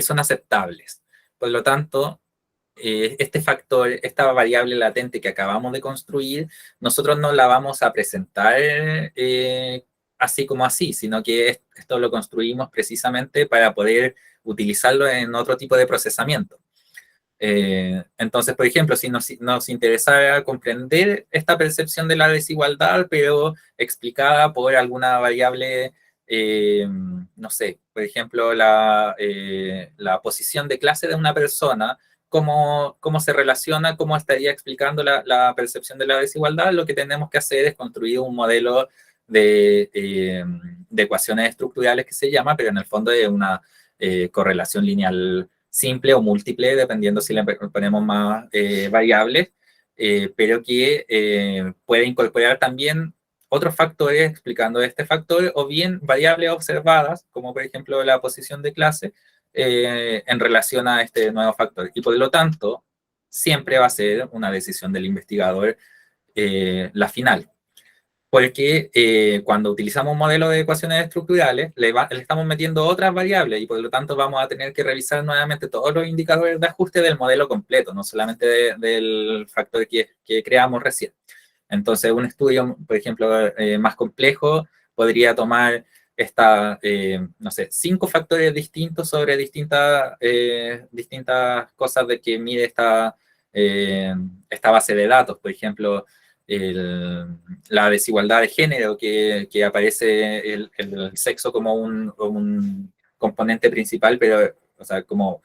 son aceptables. Por lo tanto, este factor, esta variable latente que acabamos de construir, nosotros no la vamos a presentar así como así, sino que esto lo construimos precisamente para poder utilizarlo en otro tipo de procesamiento. Entonces, por ejemplo, si nos interesara comprender esta percepción de la desigualdad, pero explicada por alguna variable, no sé, por ejemplo, la posición de clase de una persona, cómo se relaciona, cómo estaría explicando la percepción de la desigualdad, lo que tenemos que hacer es construir un modelo de ecuaciones estructurales que se llama, pero en el fondo es una correlación lineal simple o múltiple, dependiendo si le ponemos más variables, pero que puede incorporar también otros factores explicando este factor, o bien variables observadas, como por ejemplo la posición de clase, en relación a este nuevo factor. Y por lo tanto, siempre va a ser una decisión del investigador la final. Porque cuando utilizamos un modelo de ecuaciones estructurales, le estamos metiendo otras variables y por lo tanto vamos a tener que revisar nuevamente todos los indicadores de ajuste del modelo completo, no solamente del factor que creamos recién. Entonces, un estudio, por ejemplo, más complejo podría tomar no sé, 5 factores distintos sobre distintas cosas de que mide esta base de datos. Por ejemplo, la desigualdad de género, que aparece el sexo como un componente principal, pero, o sea, como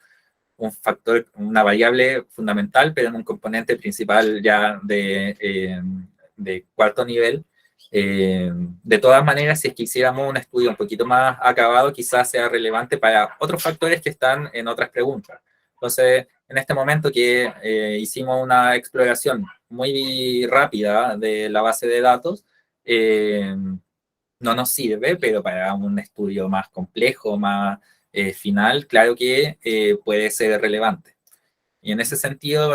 un factor, una variable fundamental, pero en un componente principal ya de cuarto nivel. De todas maneras, si es que hiciéramos un estudio un poquito más acabado, quizás sea relevante para otros factores que están en otras preguntas. Entonces, en este momento que hicimos una exploración muy rápida de la base de datos, no nos sirve, pero para un estudio más complejo, más final, claro que puede ser relevante. Y en ese sentido,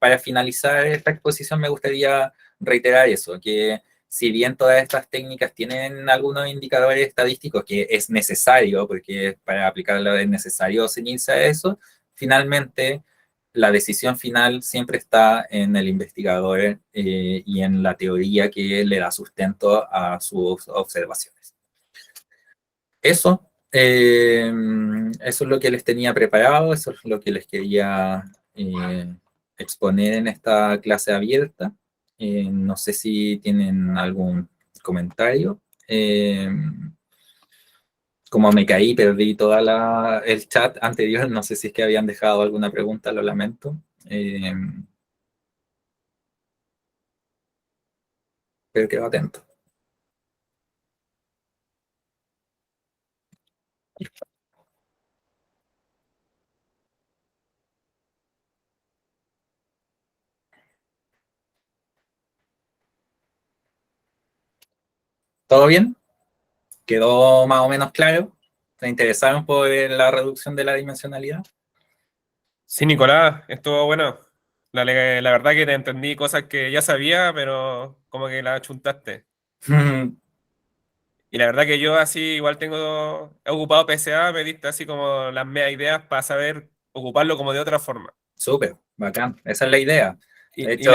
para finalizar esta exposición, me gustaría reiterar eso, que si bien todas estas técnicas tienen algunos indicadores estadísticos que es necesario, porque para aplicarlo es necesario ceñirse a eso, finalmente la decisión final siempre está en el investigador y en la teoría que le da sustento a sus observaciones. Eso es lo que les tenía preparado, eso es lo que les quería exponer en esta clase abierta. No sé si tienen algún comentario. Como me caí, perdí todo el chat anterior, no sé si es que habían dejado alguna pregunta, lo lamento. Pero quedo atento. ¿Todo bien? ¿Quedó más o menos claro? ¿Se interesaron por la reducción de la dimensionalidad? Sí, Nicolás, estuvo bueno. La verdad que te entendí cosas que ya sabía, pero como que las chuntaste. Y la verdad que yo así igual he ocupado PSA, me diste así como las medias ideas para saber ocuparlo como de otra forma. Súper, bacán. Esa es la idea. Y, De y hecho,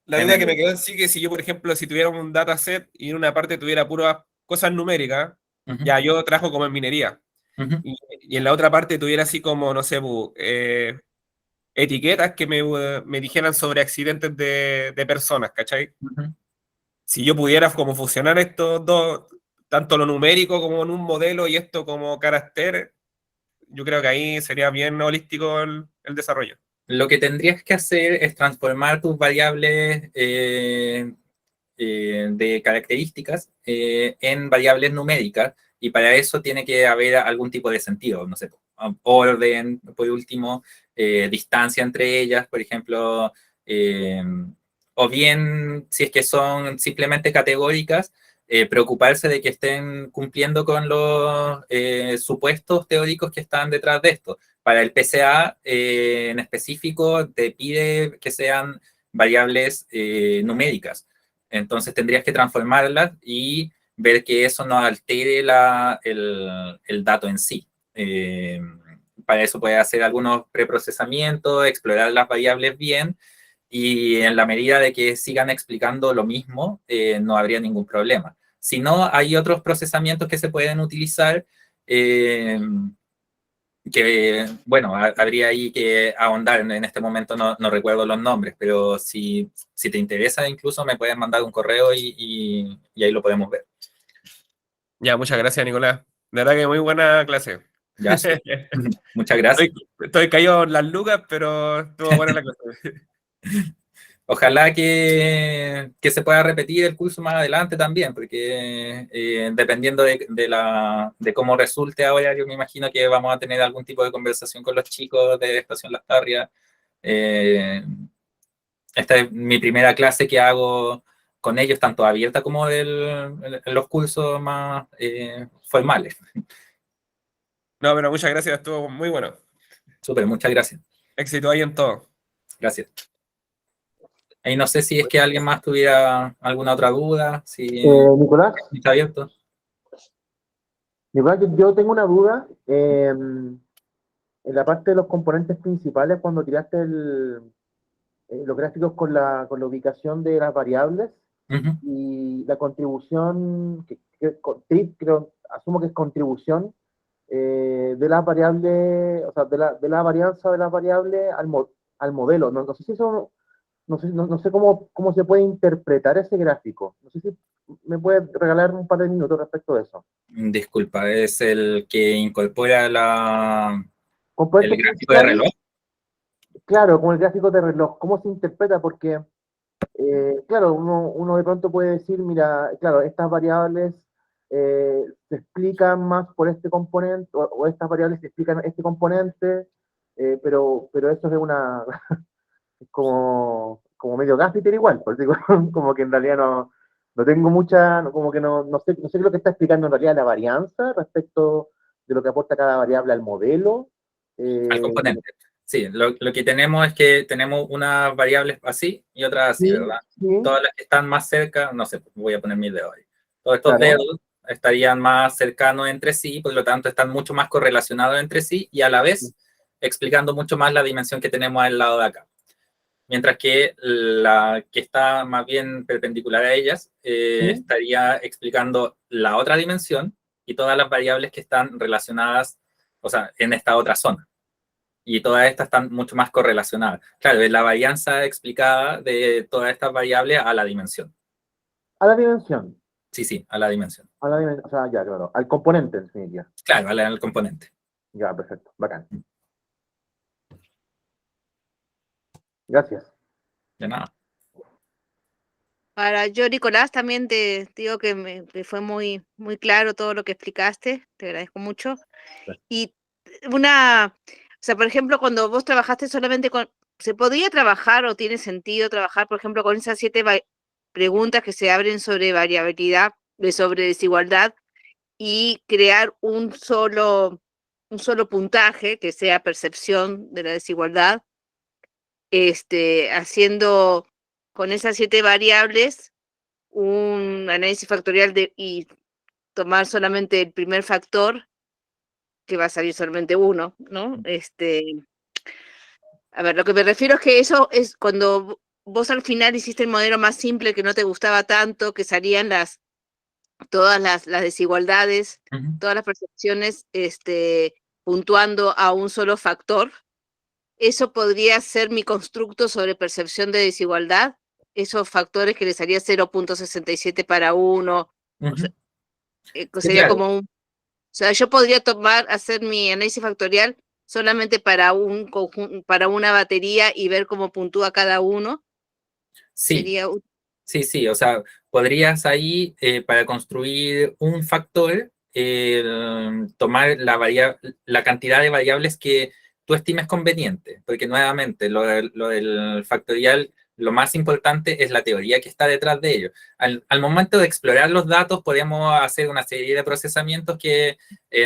la en duda que el- me quedó sí que si yo, por ejemplo, si tuviera un dataset y en una parte tuviera puras cosas numéricas, Ujú, ya yo trabajo como en minería. ujú, Y en la otra parte tuviera así como, no sé, etiquetas que me dijeran sobre accidentes de personas, ¿cachai? ujú. Si yo pudiera como fusionar estos dos, tanto lo numérico como en un modelo y esto como carácter, yo creo que ahí sería bien holístico el desarrollo. Lo que tendrías que hacer es transformar tus variables de características en variables numéricas y para eso tiene que haber algún tipo de sentido, no sé, orden, por último, distancia entre ellas, por ejemplo, eh, o bien si es que son simplemente categóricas, preocuparse de que estén cumpliendo con los supuestos teóricos que están detrás de esto. Para el PCA en específico te pide que sean variables numéricas. Entonces tendrías que transformarlas y ver que eso no altere el dato en sí. Para eso puedes hacer algunos preprocesamientos, explorar las variables bien y en la medida de que sigan explicando lo mismo, no habría ningún problema. Si no, hay otros procesamientos que se pueden utilizar que, bueno, habría ahí que ahondar. En este momento no recuerdo los nombres, pero si te interesa, incluso me puedes mandar un correo y ahí lo podemos ver. Ya, muchas gracias, Nicolás. De verdad que muy buena clase. Ya, sí. Muchas gracias. Estoy caído en las lucas, pero estuvo buena la clase. Ojalá que se pueda repetir el curso más adelante también, porque dependiendo de cómo resulte ahora, yo me imagino que vamos a tener algún tipo de conversación con los chicos de Estación Las Tarrias. Eh, Esta es mi primera clase que hago con ellos, tanto abierta como en los cursos más formales. No, pero muchas gracias, estuvo muy bueno. Súper, muchas gracias. Éxito ahí en todo. Gracias. Y no sé si es que alguien más tuviera alguna otra duda, si Nicolás, está abierto. Nicolás, yo tengo una duda. En la parte de los componentes principales, cuando tiraste los gráficos con la ubicación de las variables Ujú. y la contribución, creo, asumo que es contribución de las variables, o sea, de la varianza de las variables al modelo. No sé si eso, no sé cómo se puede interpretar ese gráfico. No sé si me puedes regalar un par de minutos respecto de eso. Disculpa, es el que incorpora el Componentes gráfico de reloj. principales, claro, como el gráfico de reloj, ¿cómo se interpreta? Porque, claro, uno de pronto puede decir, mira, claro, estas variables se explican más por este componente, o estas variables se explican este componente, pero eso es es como medio gaffiter igual, por digo, como que en realidad no tengo mucha, como que no sé qué es lo que está explicando en realidad la varianza respecto de lo que aporta cada variable al modelo. Al Eh, componente. Sí, lo que tenemos es que tenemos unas variables así y otras así, sí, ¿verdad? sí, Todas las que están más cerca, no sé, voy a poner mis dedos ahí. Todos estos claro. dedos estarían más cercanos entre sí, por lo tanto están mucho más correlacionados entre sí y a la vez explicando mucho más la dimensión que tenemos al lado de acá. Mientras que la que está más bien perpendicular a ellas Sí. estaría explicando la otra dimensión y todas las variables que están relacionadas, o sea, en esta otra zona. Y todas estas están mucho más correlacionadas. Claro, es la varianza explicada de todas estas variables a la dimensión. A la dimensión. Sí, sí, a la dimensión. A la dimensión, o sea, ya, claro. Al componente, en definitiva. Claro, al componente. Ya, perfecto. Bacán. Gracias. De nada. Para yo, Nicolás, también te digo que me fue muy claro todo lo que explicaste, te agradezco mucho. Y o sea, por ejemplo, cuando vos trabajaste solamente ¿se podría trabajar o tiene sentido trabajar, por ejemplo, con esas 7 preguntas que se abren sobre variabilidad, sobre desigualdad y crear un solo puntaje que sea percepción de la desigualdad, haciendo con esas 7 variables un análisis factorial y tomar solamente el primer factor, que va a salir solamente uno, ¿no? A ver, lo que me refiero es que eso es cuando vos al final hiciste el modelo más simple que no te gustaba tanto, que salían todas las desigualdades, Ujú. todas las percepciones, puntuando a un solo factor. Eso podría ser mi constructo sobre percepción de desigualdad, esos factores que les haría 0,67 para uno, o sea, Ujú. Sí, sería claro. como o sea, yo podría hacer mi análisis factorial solamente para para una batería y ver cómo puntúa cada uno. Sí, Sería sí, o sea, podrías ahí, para construir un factor, tomar la cantidad de variables que tú estimes conveniente, porque nuevamente lo del factorial, lo más importante es la teoría que está detrás de ello. Al momento de explorar los datos, podemos hacer una serie de procesamientos que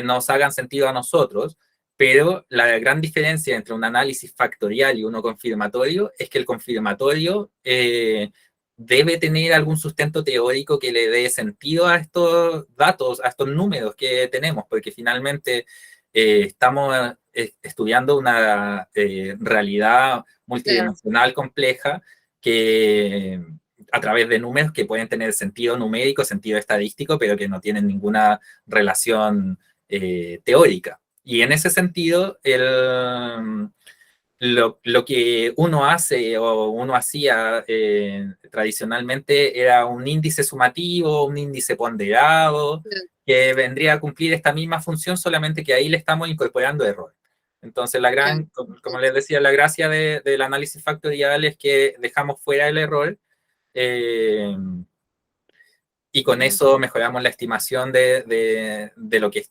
nos hagan sentido a nosotros, pero la gran diferencia entre un análisis factorial y uno confirmatorio es que el confirmatorio debe tener algún sustento teórico que le dé sentido a estos datos, a estos números que tenemos, porque finalmente estamos estudiando una realidad claro, multidimensional compleja que a través de números que pueden tener sentido numérico, sentido estadístico, pero que no tienen ninguna relación teórica. Y en ese sentido, lo que uno hace o uno hacía tradicionalmente era un índice sumativo, un índice ponderado, claro, que vendría a cumplir esta misma función, solamente que ahí le estamos incorporando errores. Entonces, claro. como les decía, la gracia del análisis factorial es que dejamos fuera el error, eh, y con Mm, eso mejoramos la estimación de lo que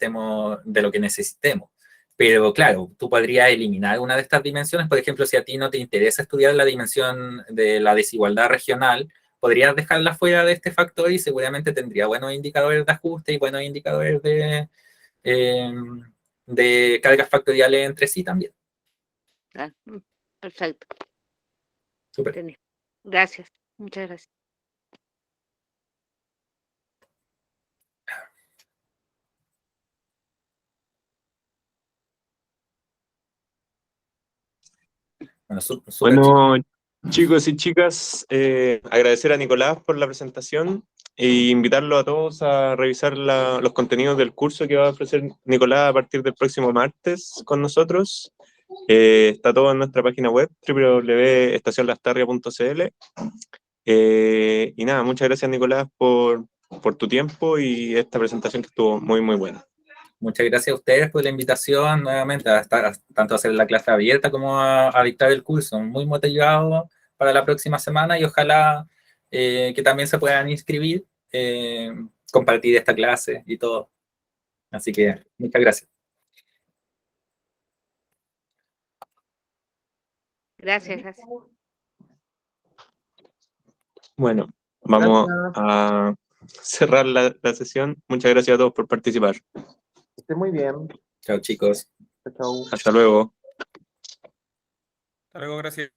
de lo que necesitemos. Pero claro, tú podrías eliminar una de estas dimensiones, por ejemplo, si a ti no te interesa estudiar la dimensión de la desigualdad regional, podrías dejarla fuera de este factor y seguramente tendría buenos indicadores de ajuste y buenos indicadores eh, de cargas factoriales entre sí también. claro. Perfecto. Súper. Entendí. Gracias. Muchas gracias. Bueno, súper. Bueno, chicos y chicas, agradecer a Nicolás por la presentación e invitarlo a todos a revisar los contenidos del curso que va a ofrecer Nicolás a partir del próximo martes con nosotros. Está todo en nuestra página web, www.estacionlastarria.cl. Y nada, muchas gracias Nicolás por tu tiempo y esta presentación que estuvo muy, muy buena. Muchas gracias a ustedes por la invitación nuevamente, tanto a hacer la clase abierta como a dictar el curso. Muy motivado para la próxima semana y ojalá que también se puedan inscribir, compartir esta clase y todo. Así que muchas gracias. Gracias, gracias. Bueno, vamos Gracias. a cerrar la sesión. Muchas gracias a todos por participar. Que esté muy bien. Chao, chicos. Chao, chao. Hasta luego. Hasta luego, gracias.